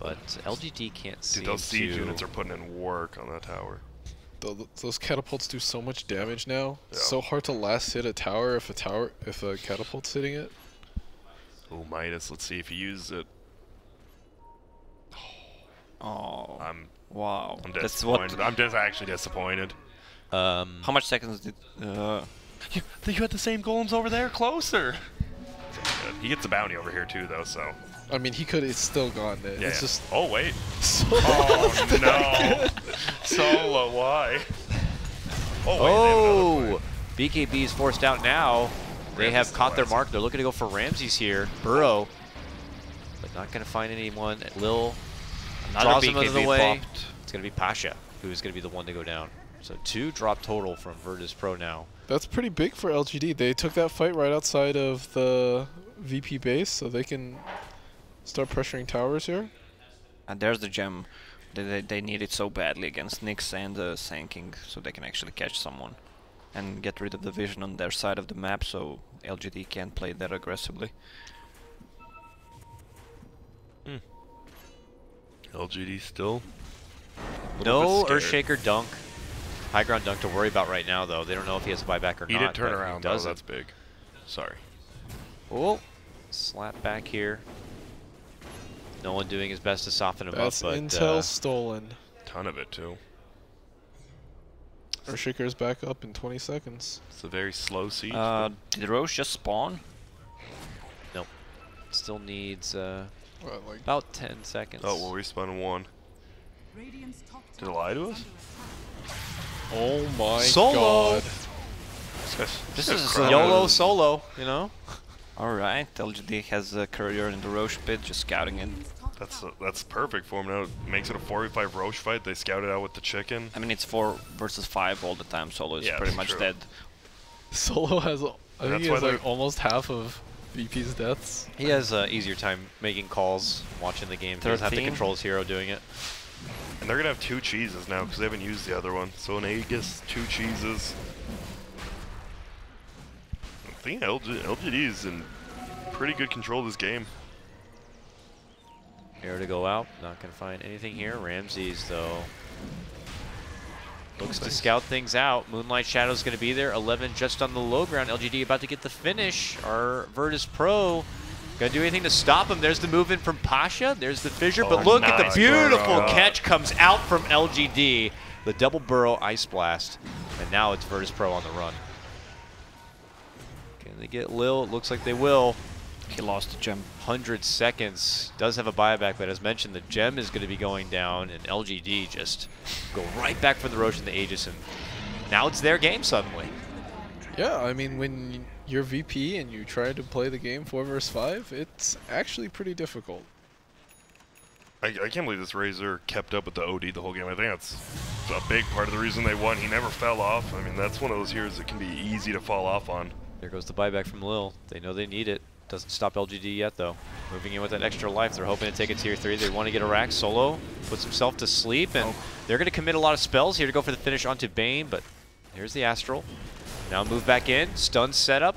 But LGD can't seem Dude, those siege to... units are putting in work on that tower. Those catapults do so much damage now. Yeah. It's so hard to last hit a tower if a catapult's hitting it. Oh, Midas. Let's see if he uses it. Oh, I'm wow. That's disappointed. what. I'm just actually disappointed. How much seconds did? You had the same golems over there, closer. He gets a bounty over here too, though. So I mean, he could. It's still gotten it. yeah. It's just. Oh wait. So Oh no. Solo, why? Oh wait. Oh! BKB is forced out now. They Ramsey's have the caught their last. mark. They're looking to go for Ramses here. Burrow. But not going to find anyone. Lil draws him out of the BKB way. popped. It's going to be Pasha, who's going to be the one to go down. So 2 drop total from Virtus Pro now. that's pretty big for LGD. They took that fight right outside of the VP base, so they can start pressuring towers here. And there's the gem. They need it so badly against Nyx and Sand King, so they can actually catch someone and get rid of the vision on their side of the map, so LGD can't play that aggressively. LGD still. No bit scared. Earthshaker dunk. High ground dunk to worry about right now, though. They don't know if he has a buyback or He not. did turn but around He though. doesn't. That's big. Sorry. Oh, slap back here. No one doing his best to soften him That's up, but intel stolen. Ton of it too. Earthshaker's back up in 20 seconds. It's a very slow siege. Did Roche just spawn? Nope. Still needs What, like, about 10 seconds. Oh, we'll respawn in 1. Radiant's top Did it tower lie to is us? under attack. oh my Solo! god. This guy's is crying. YOLO solo, you know? Alright, LGD has a courier in the Roche pit, just scouting in. Radiant's top tower That's perfect for him now. It makes it a 4v5 Roche fight. They scout it out with the chicken. I mean, it's 4 versus 5 all the time, Solo is Yeah, pretty that's much true. dead. Solo has, I think That's he why has like they're- almost half of VP's deaths. He has an easier time making calls, watching the game. He doesn't have to 13. control his hero doing it. And they're going to have 2 cheeses now because they haven't used the other one. So an Aegis, 2 cheeses. I think LGD is in pretty good control of this game. Arrow to go out. Not going to find anything here. Ramses, though, looks to scout things out. Moonlight Shadow's going to be there. 11 just on the low ground. LGD about to get the finish. Our Virtus Pro going to do anything to stop him. There's the move in from Pasha. There's the fissure. But Oh, look at nice the beautiful burrow. catch comes out from LGD. The double burrow Ice Blast. And now it's Virtus Pro on the run. Can they get Lil? It looks like they will. He lost the gem. 100 seconds. Does have a buyback, but as mentioned, the gem is going to be going down, and LGD just go right back for the Roche and the Aegis, and now it's their game suddenly. Yeah, I mean, when you're VP and you try to play the game 4 vs 5, it's actually pretty difficult. I can't believe this Razor kept up with the OD the whole game. I think that's a big part of the reason they won. He never fell off. I mean, that's one of those heroes that can be easy to fall off on. There goes the buyback from Lil. They know they need it. Doesn't stop LGD yet, though. Moving in with that extra life. They're hoping to take a tier 3. They want to get a rack. Solo puts himself to sleep, and they're going to commit a lot of spells here to go for the finish onto Bane, but here's the Astral. Now move back in. Stun setup.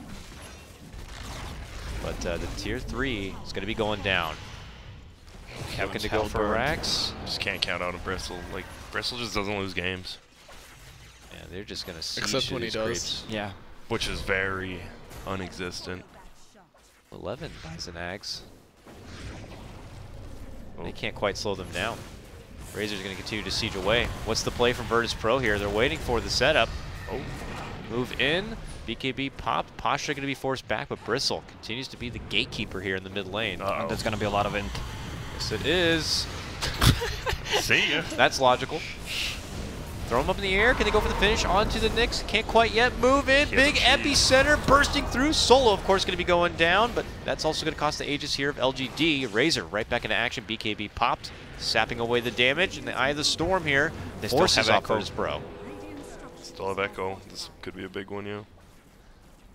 But the tier 3 is going to be going down. Captain to go for Hellbird. racks. Just can't count out of Bristle. Like, Bristle just doesn't lose games, Yeah, they're just going to siege Except through when he these does. creeps. Yeah. which is very unexistent. 11 buys an Axe. They can't quite slow them down. Razor's going to continue to siege away. What's the play from Virtus Pro here? They're waiting for the setup. Oh, move in. BKB pop. Pasha going to be forced back, but Bristle continues to be the gatekeeper here in the mid lane. Uh-oh. There's gonna be a lot of int. Yes, it is. See ya. That's logical. Throw him up in the air. Can they go for the finish onto the Nyx? Can't quite yet. Move in. He has Big a cheese. epicenter bursting through. Solo, of course, going to be going down, but that's also going to cost the Aegis here of LGD. Razor right back into action. BKB popped, sapping away the damage. In the eye of the storm here, They still forces have off Echo. Virtus Pro. Radiant structures Still have Echo. This could be a big one, yeah.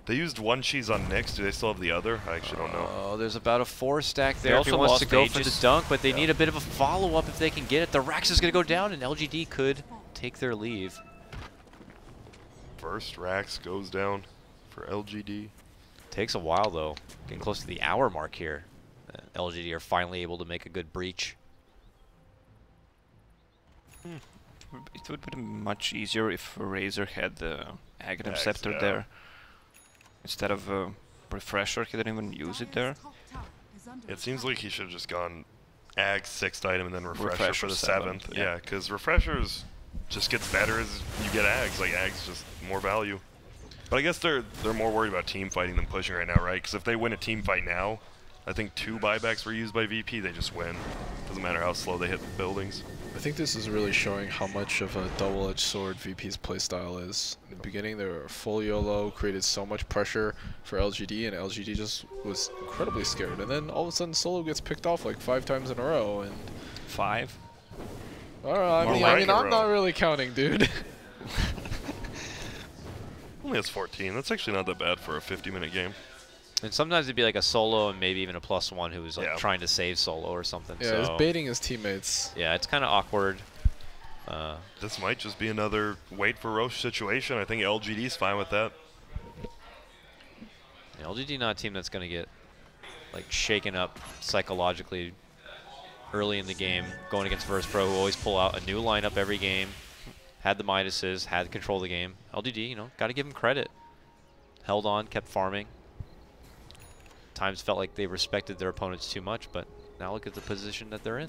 They used one cheese on Nyx. Do they still have the other? I actually don't know. Oh, there's about a 4 stack They there if he also wants to lost go for the Aegis. dunk, but they need a bit of a follow-up if they can get it. The Rax is going to go down, and LGD could take their leave. First Rax goes down for LGD. Takes a while, though. Getting close to the hour mark here. LGD are finally able to make a good breach. It would be much easier if Razor had the Aghanim Axe, Scepter yeah. there. Instead of Refresher, he didn't even use it there. Dire's top tower is under It seems attack. like he should have just gone Ag 6th item and then Refresher, Refresher for the 7th, 7th. yeah. Yeah, because Refreshers just gets better as you get Ags. Like, Ag's just more value. But I guess they're more worried about team fighting than pushing right now, right? Because if they win a team fight now, I think 2 buybacks were used by VP, they just win. Doesn't matter how slow they hit the buildings. I think this is really showing how much of a double-edged sword VP's playstyle is. In the beginning, they were full YOLO, created so much pressure for LGD, and LGD just was incredibly scared. And then all of a sudden, Solo gets picked off like 5 times in a row, and 5. I don't know. More I like mean, a I'm row. not really counting, dude. Only has 14. That's actually not that bad for a 50-minute game. And sometimes it'd be like a Solo and maybe even a +1 who's like Yeah. trying to save Solo or something. Yeah, so he's baiting his teammates. yeah, it's kind of awkward. This might just be another wait for Roche situation. I think LGD's fine with that. LGD not a team that's going to get like shaken up psychologically early in the game, going against Virtus Pro, who always pull out a new lineup every game. Had the Midases, had control of the game. LGD, you know, got to give them credit. Held on, kept farming. Times felt like they respected their opponents too much, but now look at the position that they're in.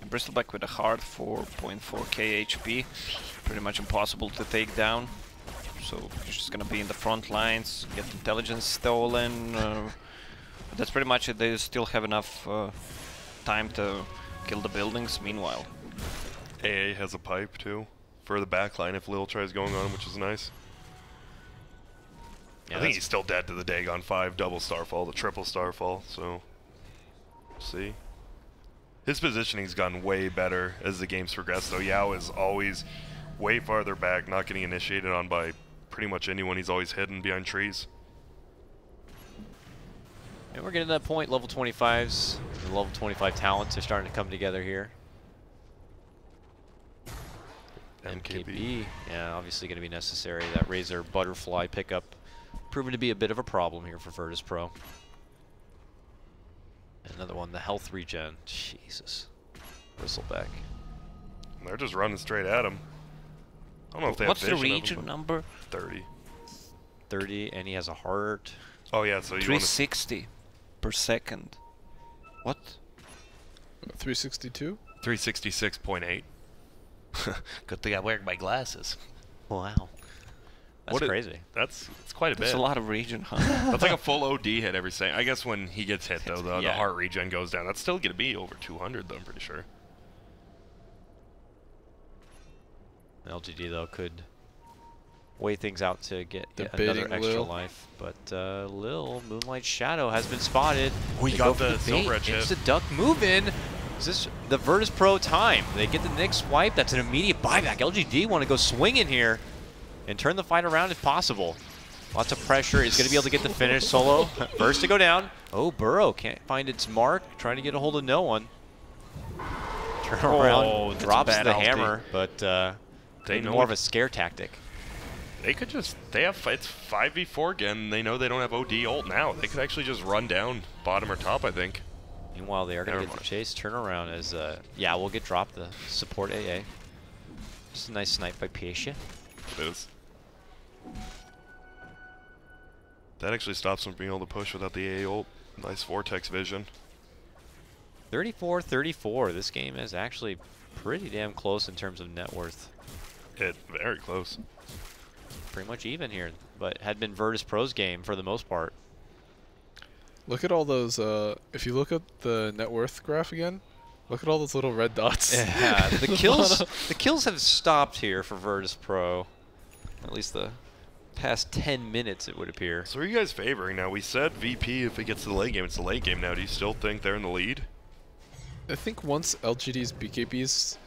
Bristleback with a hard 4.4k HP. Pretty much impossible to take down. So he's just gonna be in the front lines, get intelligence stolen. But that's pretty much it. They still have enough time to kill the buildings. Meanwhile, AA has a pipe too for the back line if Lil tries going on him, which is nice. Yeah, I think he's still dead to the Dagon 5 double Starfall, the triple Starfall, so see. His positioning's gotten way better as the game's progressed, though. Yao is always way farther back, not getting initiated on by pretty much anyone. He's always hidden behind trees. And we're getting to that point. Level 25s, the level 25 talents are starting to come together here. MKB, yeah, obviously going to be necessary. That Razor Butterfly pickup proving to be a bit of a problem here for Virtus.pro. Another one, the health regen. Jesus. Bristleback. And they're just running straight at him. I don't know if they what's have the vision of him, region but number? 30. 30, and he has a heart. Oh yeah, so you want to 360 per second. What? 362? 366.8. Good thing I wear my glasses. Wow. That's crazy. That's quite a That's bit. a lot of region, huh? That's like a full OD hit every second. I guess when he gets hit, though, the Yeah. heart regen goes down. That's still going to be over 200, though, I'm pretty sure. LGD, though, could weigh things out to get They're yet another baiting extra Lil. life. But Lil, Moonlight Shadow, has been spotted. Oh, he They got go for the silver bait. edge hit. It's the duck move in. Is this the Virtus.pro time? They get the Nyx swipe. That's an immediate buyback. LGD want to go swinging here and turn the fight around if possible. Lots of pressure. He's going to be able to get the finish. Solo first to go down. Oh, Burrow can't find its mark. Trying to get a hold of no one. Turn around, that's drops bad the ulti. hammer, but They know more it. of a scare tactic. They could just, it's 5v4 again. They know they don't have OD ult now. They could actually just run down bottom or top, I think. Meanwhile, they are going to Never get the mind. chase turnaround as, yeah, we'll get dropped, the support AA. Just a nice snipe by Piesha. It is. That actually stops them from being able to push without the AA ult. Nice Vortex vision. 34-34. This game is actually pretty damn close in terms of net worth. Very close. Pretty much even here, but had been Virtus.pro's game for the most part. Look at all those, if you look at the net worth graph again, look at all those little red dots. Yeah, the kills have stopped here for Virtus.pro. At least the past 10 minutes, it would appear. So who are you guys favoring now? We said VP if it gets to the late game, it's the late game now. Do you still think they're in the lead? I think once LGD's BKBs,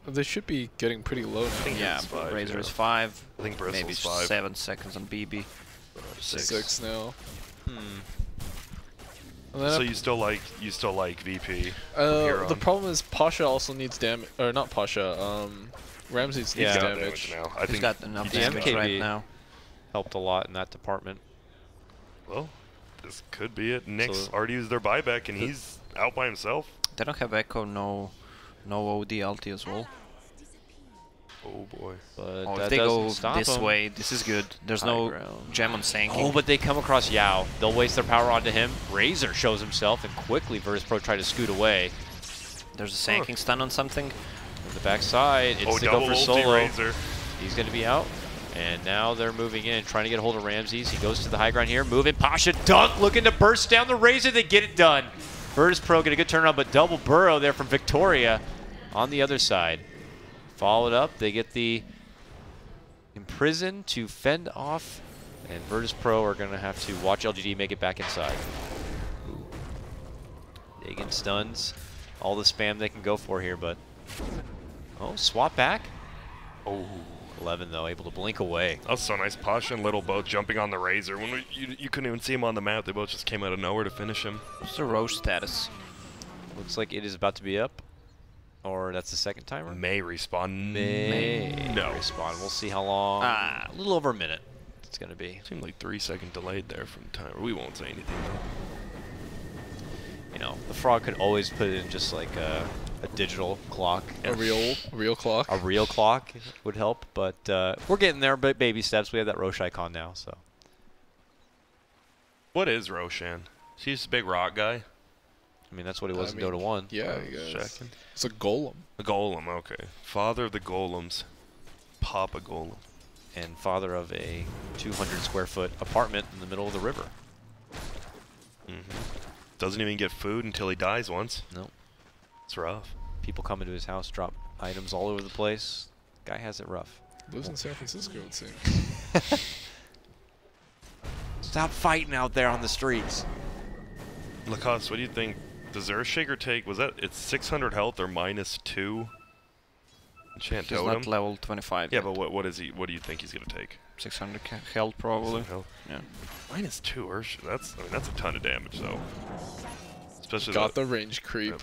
they should be getting pretty low now. Yeah, it's 5, Razor yeah. is 5. I think Bristle's Maybe 5. 7 seconds on BB. 6 now. Hmm. And then So you still like VP? the problem is Pasha also needs damage, or not Pasha. Ramses needs Yeah. He's got damage. now. I He's think. got enough the damage MKB right now. Helped a lot in that department. Well, this could be it. Nyx So- already used their buyback, and he's out by himself. They don't have Echo, no OD ulti as well. Oh boy. But Oh, that if they doesn't go stop this them. way, this is good. There's High no ground. gem on Sanking. Oh, but they come across Yao. They'll waste their power onto him. Razor shows himself, and quickly Virtus.pro try to scoot away. There's a Sanking stun on something. On the backside, it's Oh, to go double for ulti Solo. Razor. He's going to be out. And now they're moving in, trying to get a hold of Ramses. He goes to the high ground here, moving. Pasha dunk, looking to burst down the Razor. They get it done. Virtus.pro get a good turnaround, but double Burrow there from Victoria on the other side. Followed up, they get the Imprison to fend off, and Virtus.pro are going to have to watch LGD make it back inside. Ooh. Dagon stuns. All the spam they can go for here, but... Oh, swap back. Oh. 11 though, able to blink away. That was so nice. Pasha and Little both jumping on the Razor. When you couldn't even see him on the map, they both just came out of nowhere to finish him. What's the Roche status? Looks like it is about to be up. Or that's the second timer? May respawn. May No. respawn. We'll see how long. Ah. A little over a minute it's going to be. Seemed like 3-second delayed there from timer. We won't say anything. You know, the Frog could always put in just like a digital clock. A real clock. A real clock would help, but we're getting there, but baby steps. We have that Roche icon now, so. What is Roshan? She's a big rock guy. I mean, that's what he was I in Dota 1. Yeah, I guess. Second. It's a golem. The golem, okay. Father of the golems. Papa Golem. And father of a 200 square foot apartment in the middle of the river. Doesn't even get food until he dies once. No. It's rough. People come into his house, drop items all over the place. Guy has it rough. Lives in San Francisco, it seems. Stop fighting out there on the streets. Lacoste, what do you think? Does Earthshaker take, was that, it's 600 health or -2? Enchant He's Totem? not level 25 Yeah, yet. but what is he? What do you think he's gonna take? 600 health probably. Health. Yeah. -2 Earth. That's a ton of damage though. Especially Got the range creep. Yep.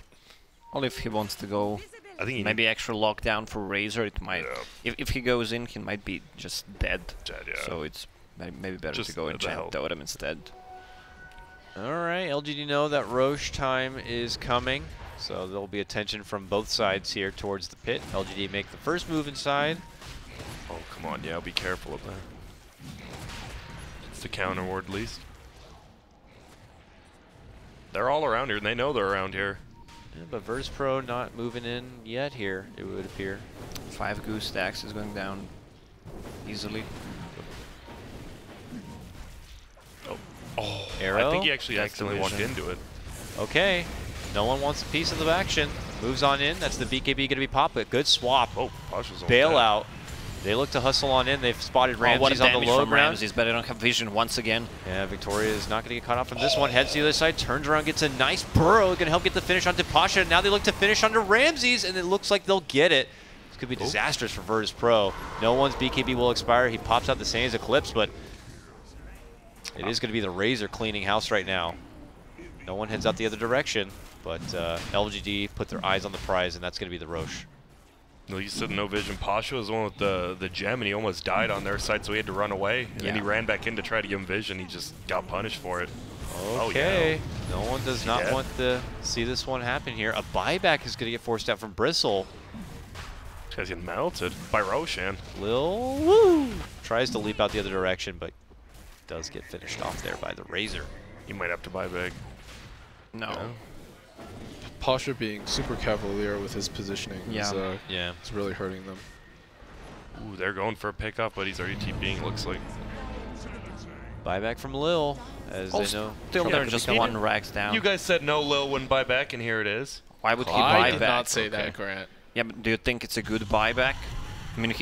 Well, if he wants to go I think he maybe extra lockdown for Razor, it might. Yeah. If he goes in, he might be just dead. Dead, yeah. So it's maybe better Just to go the enchant health. Totem instead. All right, LGD know that Roche time is coming. So there'll be attention from both sides here towards the pit. LGD make the first move inside. Oh, come on. Yeah, be careful of that. It's the counter ward at least. They're all around here, and they know they're around here. Yeah, but Virtus Pro not moving in yet here, it would appear. 5 goose stacks is going down easily. Oh, Arrow? I think he actually That's the accidentally walked vision. into it. Okay, no one wants a piece of the action. Moves on in, that's the BKB going to be popped, but good swap. Oh, Pasha's on Bailout. They look to hustle on in. They've spotted Oh, what a Ramses on the damage low from ground. Ramses, but I don't have vision once again. Yeah, Victoria is not going to get caught off from this one. Heads to the other side, turns around, gets a nice burrow. Going to help get the finish onto Pasha. Now they look to finish onto Ramses, and it looks like they'll get it. This could be disastrous for Virtus Pro. No one's BKB will expire. He pops out the Sands Eclipse, but it is going to be the Razor cleaning house right now. No one heads out the other direction, but LGD put their eyes on the prize, and that's going to be the Roche. No, you said no vision. Pasha was the one with the gem, and he almost died on their side, so he had to run away. And then he ran back in to try to give him vision. He just got punished for it. Okay. No one does not dead? want to see this one happen here. A buyback is going to get forced out from Bristle. This guy's getting melted by Roshan. Lil Woo tries to leap out the other direction, but does get finished off there by the Razor. He might have to buy back. No. Yeah. Pasha being super cavalier with his positioning Yeah. Yeah. is really hurting them. Ooh, they're going for a pickup, but he's already TPing, looks like. Buyback from Lil, as they know. Still, trouble they're could be just coming. one racks down. You guys said no, Lil wouldn't buy back, and here it is. Why would he I buy did back? not say Okay. that, Grant. Yeah, but do you think it's a good buyback? I mean,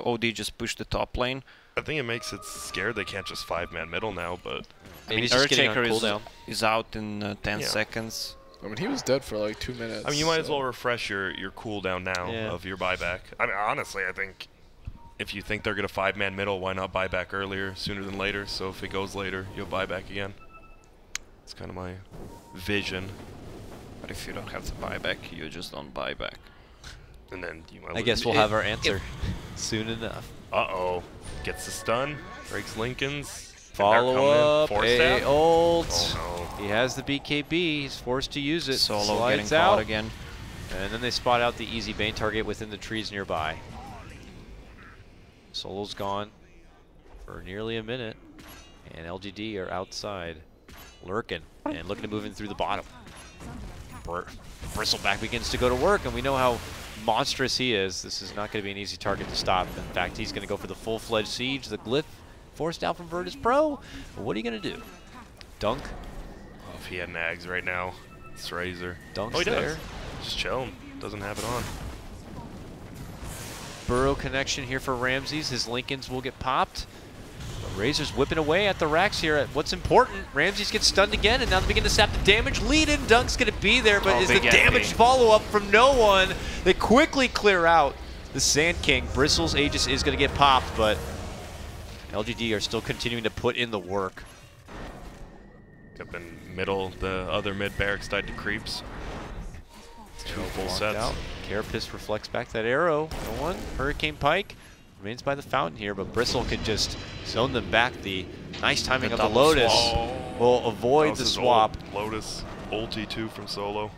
OD just pushed the top lane. I think it makes it scared they can't just 5-man middle now, but Maybe he's just getting on Earthshaker cooldown. is out in 10 Yeah. seconds. I mean, he was dead for like 2 minutes. I mean, you might as so- well refresh your cooldown now Yeah. of your buyback. I mean, honestly, I think if you think they're going to 5-man middle, why not buy back earlier, sooner than later? So if it goes later, you'll buy back again. It's kind of my vision. But if you don't have the buyback, you just don't buy back. And then you might I guess we'll have our answer soon enough. Uh-oh. Gets the stun, breaks Lincoln's. and they're Follow coming in. up, Force a stab? ult. Oh, no. He has the BKB. He's forced to use it. Solo Slides getting caught out. again. And then they spot out the easy Bane target within the trees nearby. Solo's gone for nearly a minute. And LGD are outside, lurking and looking to move in through the bottom. Bristleback begins to go to work, and we know how monstrous he is. This is not going to be an easy target to stop. In fact, he's going to go for the full-fledged siege. The glyph forced out from Virtus Pro. But what are you going to do? Dunk? Oh, if he had nags right now, it's Razor. Dunk's Oh, he there. does. Just chilling. Doesn't have it on. Burrow connection here for Ramses. His Lincolns will get popped. But Razor's whipping away at the racks here. At what's important, Ramses gets stunned again, and now they begin to sap the damage. Lead in, Dunk's going to be there, but Oh, is the big damage MP. follow-up from no one? They quickly clear out the Sand King. Bristle's Aegis is going to get popped, but LGD are still continuing to put in the work. Up in middle, the other mid barracks died to creeps. Two full Blocked sets. out. Carapace reflects back that arrow. No one. Hurricane Pike remains by the fountain here, but Bristle can just zone them back. The nice timing of the double Lotus swap. will That avoid was the his swap. ult. Lotus ulti too from Solo.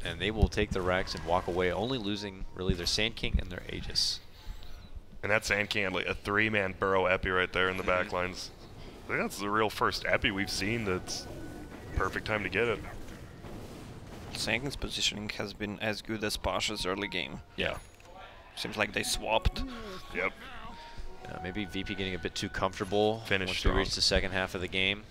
And they will take the racks and walk away, only losing really their Sand King and their Aegis. And that Sand King had like a 3-man burrow epi right there in the back lines. I think that's the real first epi we've seen that's perfect time to get it. Sankin's positioning has been as good as Pasha's early game. Yeah. Seems like they swapped. Yep. Maybe VP getting a bit too comfortable Finish once strong. we reach the second half of the game.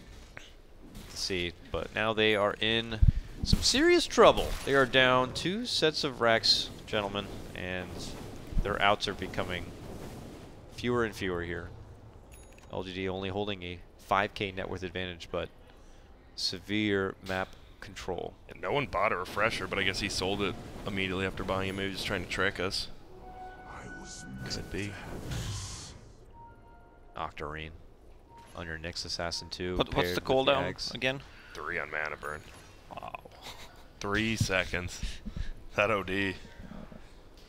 Let's see, but now they are in some serious trouble. They are down 2 sets of racks, gentlemen, and their outs are becoming fewer and fewer here. LGD only holding a 5K net worth advantage, but severe map control. And no one bought a refresher, but I guess he sold it immediately after buying it. Maybe just trying to trick us. Could be. Octarine on your Nyx Assassin 2. What's paired the with cooldown Ags. again? 3 on mana burn. Wow. 3 seconds. That OD. He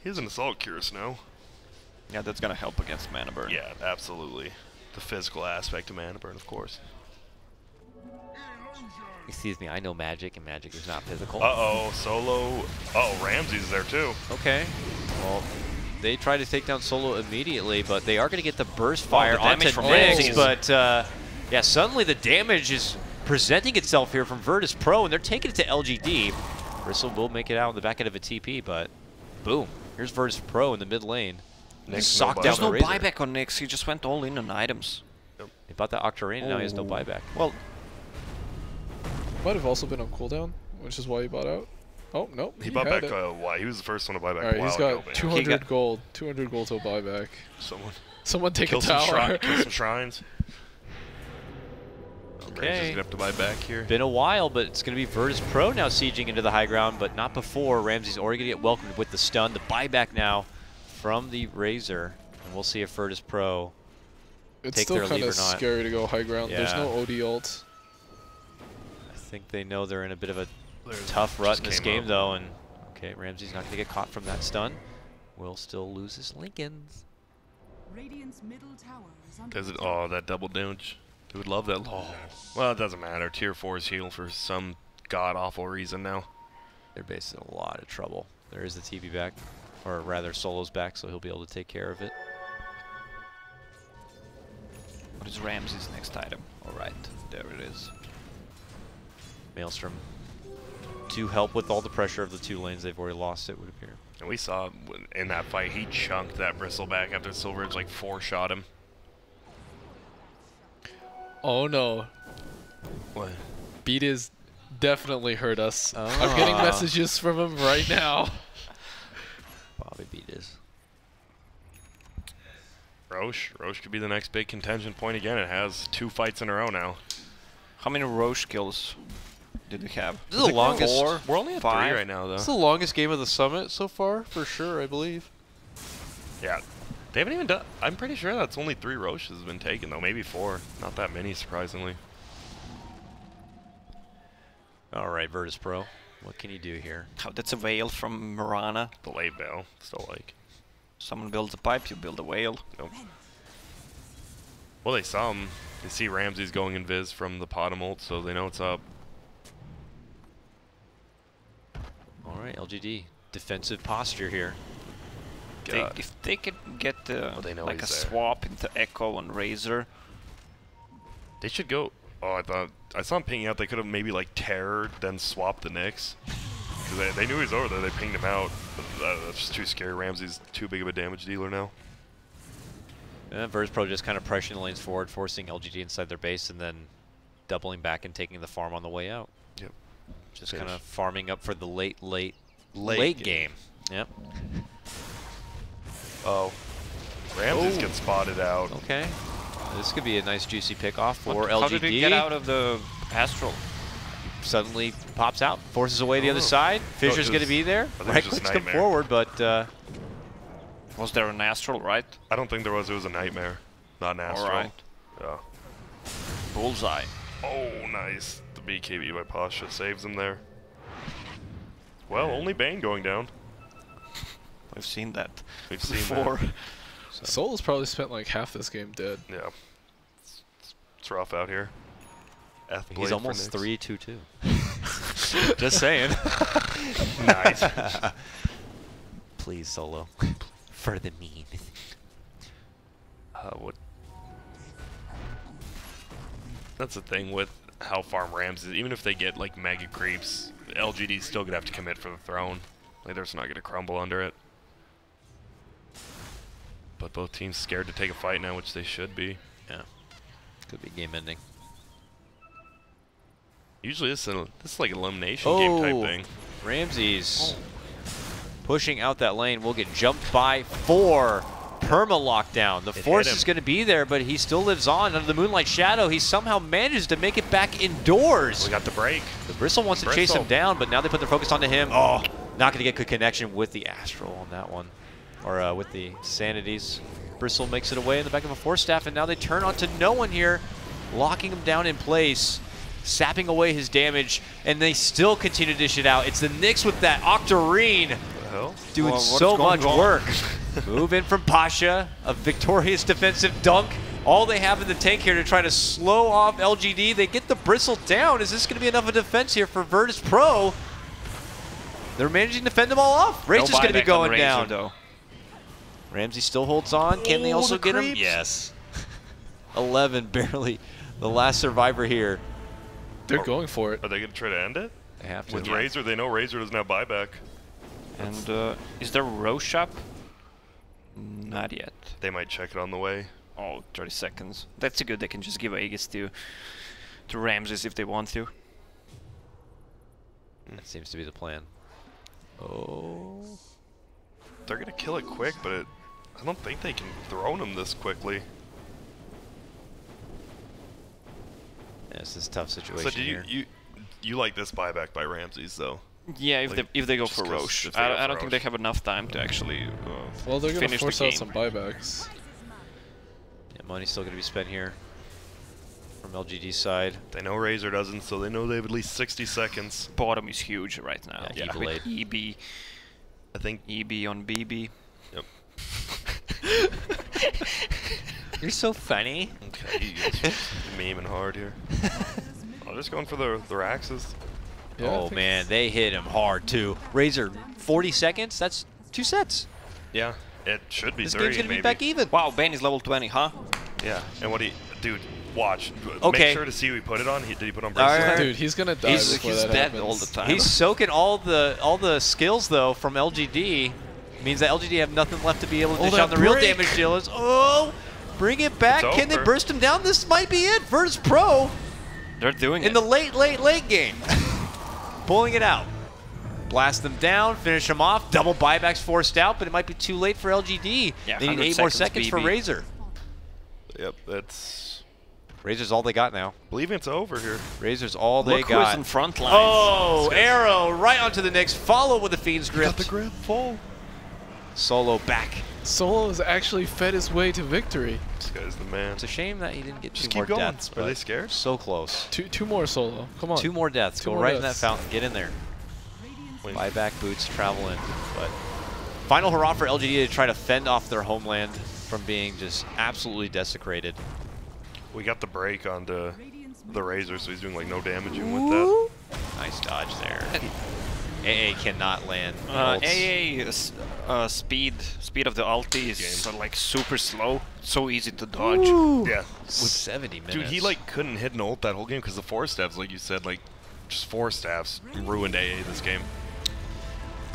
has an Assault Cure Snow. Yeah, that's gonna help against mana burn. Yeah, absolutely. The physical aspect of mana burn, of course. Excuse me, I know Magic, and Magic is not physical. Uh-oh, Solo. Uh-oh, Ramsey's there too. Okay. Well, they try to take down Solo immediately, but they are going to get the burst fire the damage onto from Nyx. Ramsey. But yeah, suddenly the damage is presenting itself here from Virtus Pro, and they're taking it to LGD. Bristle will make it out on the back end of a TP, but boom. Here's Virtus Pro in the mid lane. They Nyx, socked no down There's the no Razor. buyback on Nyx. He just went all in on items. They bought that Octarine, and now he has no Oh. buyback. Well, Might have also been on cooldown, which is why he bought out. Oh, no. He bought had back, it. why? He was the first one to buy back Alright, a while he's ago, got man. 200 gold. 200 gold to buy back. Someone take kill a some, tower. kill some shrines. Ramsey's Okay. gonna have to buy back here. Been a while, but it's going to be Virtus Pro now sieging into the high ground, but not before. Ramsey's already going to get welcomed with the stun. The buyback now from the Razor. And we'll see if Virtus Pro It's take still their kind lead of or not. scary to go high ground. There's Yeah. no OD ult. I think they know they're in a bit of a There's- tough rut just in this came game, up. though. And okay, Ramsey's not going to get caught from that stun. Will still lose his Lincolns. Radiant's middle tower is under Does it? attack. Oh, that double damage. They would love that. Oh. Well, it doesn't matter. Tier 4's heal for some god-awful reason now. They're basically in a lot of trouble. There is the TP back, or rather Solo's back, so he'll be able to take care of it. what is Ramsey's next item? Alright, there it is. Maelstrom to help with all the pressure of the 2 lanes. They've already lost, it would appear. And we saw in that fight, he chunked that Bristleback after Silverage like 4-shot him. Oh no. What? Beat is definitely hurt us. I'm getting Ah. messages from him right now. Bobby beat his. Roche could be the next big contention point again. It has 2 fights in a row now. How many Roche kills did we have? This is the longest. Four? We're only at 3 5? right now, though. This is the longest game of the summit so far, for sure, I believe. Yeah. They haven't even done... I'm pretty sure that's only 3 Roches have been taken, though. Maybe 4. Not that many, surprisingly. All right, Virtus Pro. What can you do here? Oh, that's a whale from Mirana. The late veil. Still like... Someone builds a pipe, you build a whale. Nope. Well, they saw him. They see Ramsey's going invis from the Potom ult, so they know it's up. All right, LGD. Defensive posture here. God. If they could get they know like a he's there. swap into Echo and Razor, They should go... Oh, I saw him pinging out. They could have maybe, like, terrored, then swapped the Nyx. Because they knew he was over there. They pinged him out. But that's just too scary. Ramsey's too big of a damage dealer now. Virtus Pro just kind of pressuring the lanes forward, forcing LGD inside their base, and then doubling back and taking the farm on the way out. Yep. Just Finish. kind of farming up for the late Late game. Yep. Oh. Ramsey's Oh. get spotted out. Okay. This could be a nice juicy pickoff for What- LGD. how did he get out of the Astral? Suddenly pops out, forces away the other Oh. side. Fisher's just- going to be there. I think Right it's just clicks come Nightmare. forward, but Was there an Astral, right? I don't think there was. It was a nightmare. Not an Astral. Alright. Yeah. Bullseye. Oh, nice. The BKB by Pasha saves him there. Well, only Bane going down. We've seen that We've seen before. that. Soul's probably spent like half this game dead. Yeah. It's rough out here. F he's Blade for almost Nyx. 3-2-2. Just saying. Nice. Please, Solo. For the meme. What? That's the thing with how farm Rams is. Even if they get like mega creeps, LGD's still gonna have to commit for the throne. Like they're just not gonna crumble under it. But both teams scared to take a fight now, which they should be. Yeah. Could be game ending. Usually this is like elimination game type thing. Ramses pushing out that lane. Will get jumped by 4. Perma lockdown. The force is going to be there, but he still lives on under the Moonlight Shadow. He somehow manages to make it back indoors. We got the break. The Bristle wants to chase him down, but now they put their focus onto him. Oh, not going to get good connection with the Astral on that one. Or with the Sanities. Bristle makes it away in the back of a Force Staff, and now they turn onto no one here, locking him down in place, sapping away his damage, and they still continue to dish it out. It's the Nyx with that Octarine doing so much work. Move in from Pasha, a victorious defensive dunk. All they have in the tank here to try to slow off LGD. They get the Bristle down. Is this going to be enough of a defense here for Virtus Pro? They're managing to fend them all off. Razor's going to be going down. Though. Ramsey still holds on. Can they also get him? Yes. 11, barely the last survivor here. They're going for it. Are they going to try to end it? They have to. With Razor, they know Razor doesn't have buyback. And is there Rosh up? Not yet. They might check it on the way. Oh, 30 seconds. That's good. They can just give Aegis to Ramses if they want to. That seems to be the plan. Oh. They're going to kill it quick, but I don't think they can throw him this quickly. Yeah, this is a tough situation. So do you like this buyback by Ramses though? Yeah, if they go for Rosh. I don't think they have enough time to actually well, they're going to force the out some buybacks. Yeah, money's still going to be spent here from LGD's side. They know Razor doesn't, so they know they have at least 60 seconds. Bottom is huge right now. Yeah, with EB. I think EB on BB. Yep. You're so funny. Okay, you guys are memeing hard here. I'm just going for the Raxes. Yeah, oh man, they hit him hard too. Razor, 40 seconds? That's 2 sets. Yeah, it should be this 30 game's gonna maybe. be back even. Wow, Bane is level 20, huh? Yeah, and dude, watch. Okay. Make sure to see who he put it on. Did he put on Bristle? Right. Dude, he's gonna die before that dead happens. all the time. He's soaking all the skills though from LGD. Means that LGD have nothing left to be able to dish out the real damage dealers. Oh, bring it back. It's Can they over. burst him down? This might be it. Virtus Pro They're doing in it. the late game. Pulling it out. Blast them down, finish them off. Double buybacks forced out, but it might be too late for LGD. Yeah, they need 8 more seconds for Razor. Yep, that's... Razor's all they got now. Believing it's over here. Razor's all they Look who's got. in front line. Oh, arrow right onto the Nyx. Follow with the Fiend's Grip. Got the grip full. Solo back. Solo has actually fed his way to victory. This guy's the man. It's a shame that he didn't get Just two more keep going. deaths. Are they scared? So close. Two more Solo. Come on. 2 more deaths. Two Go more right in that deaths. fountain. Get in there. Wait. Buyback boots, travel in. But final hurrah for LGD to try to fend off their homeland from being just absolutely desecrated. We got the break on the Razor, so he's doing like no damaging with that. Nice dodge there. AA cannot land. ults. AA speed of the ulti is like super slow, so easy to dodge. Yeah. With 70 minutes. Dude, he like couldn't hit an ult that whole game because the 4 staffs, like you said, like just 4 staffs ruined AA this game.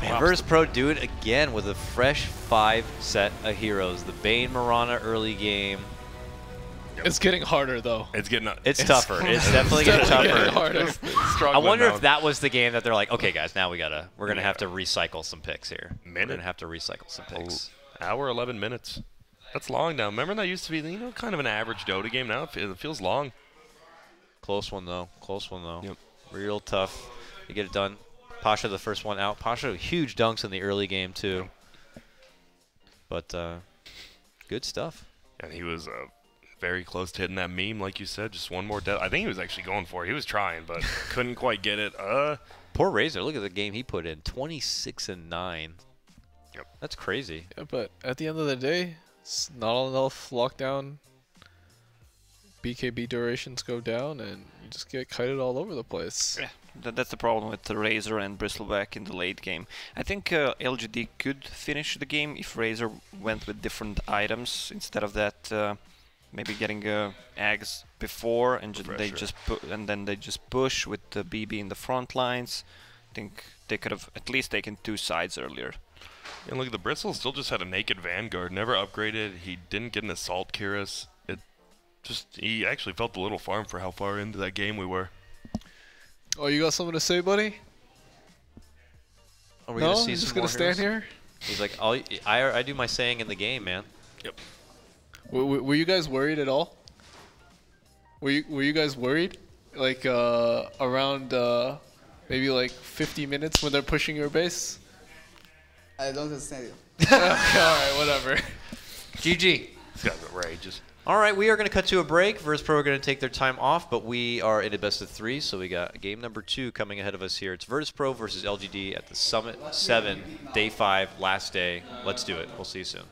Man, Virtus Pro do it again with a fresh 5 set of heroes. The Bane Mirana early game. It's getting harder though. It's getting It's tougher. It's definitely getting tougher. harder. I wonder if that was the game that they're like, okay, guys, now we're gonna have to recycle some picks here. We're gonna have to recycle some picks. Hour 11 minutes. That's long now. Remember that used to be, kind of an average Dota game. Now it feels long. Close one though. Close one though. Yep. Real tough to get it done. Pasha the first one out. Pasha huge dunks in the early game too. But good stuff. And he was very close to hitting that meme, like you said. Just one more death. I think he was actually going for it. He was trying, but couldn't quite get it. Poor Razor. Look at the game he put in. 26-9. Yep. That's crazy. Yeah, but at the end of the day, it's not enough lockdown. BKB durations go down, and you just get kited all over the place. Yeah, that's the problem with the Razor and Bristleback in the late game. I think LGD could finish the game if Razor went with different items instead of that maybe getting eggs before, and then they just push with the BB in the front lines. I think they could have at least taken 2 sides earlier. And look, the Bristle still just had a naked Vanguard, never upgraded. He didn't get an Assault Kyrus. He actually felt a little farm for how far into that game we were. Oh, you got something to say, buddy? Are we No, gonna see you're some just more gonna stand heroes? here. He's like, I do my saying in the game, man. Yep. Were you guys worried at all? Were you guys worried? Like around maybe like 50 minutes when they're pushing your base? I don't understand you. Okay, alright, whatever. GG. This guy's outrageous. All right, we are going to cut to a break. Virtus Pro are going to take their time off, but we are in a best of 3, so we got game number 2 coming ahead of us here. It's Virtus Pro versus LGD at the Summit 7, day 5, last day. Let's do it. We'll see you soon.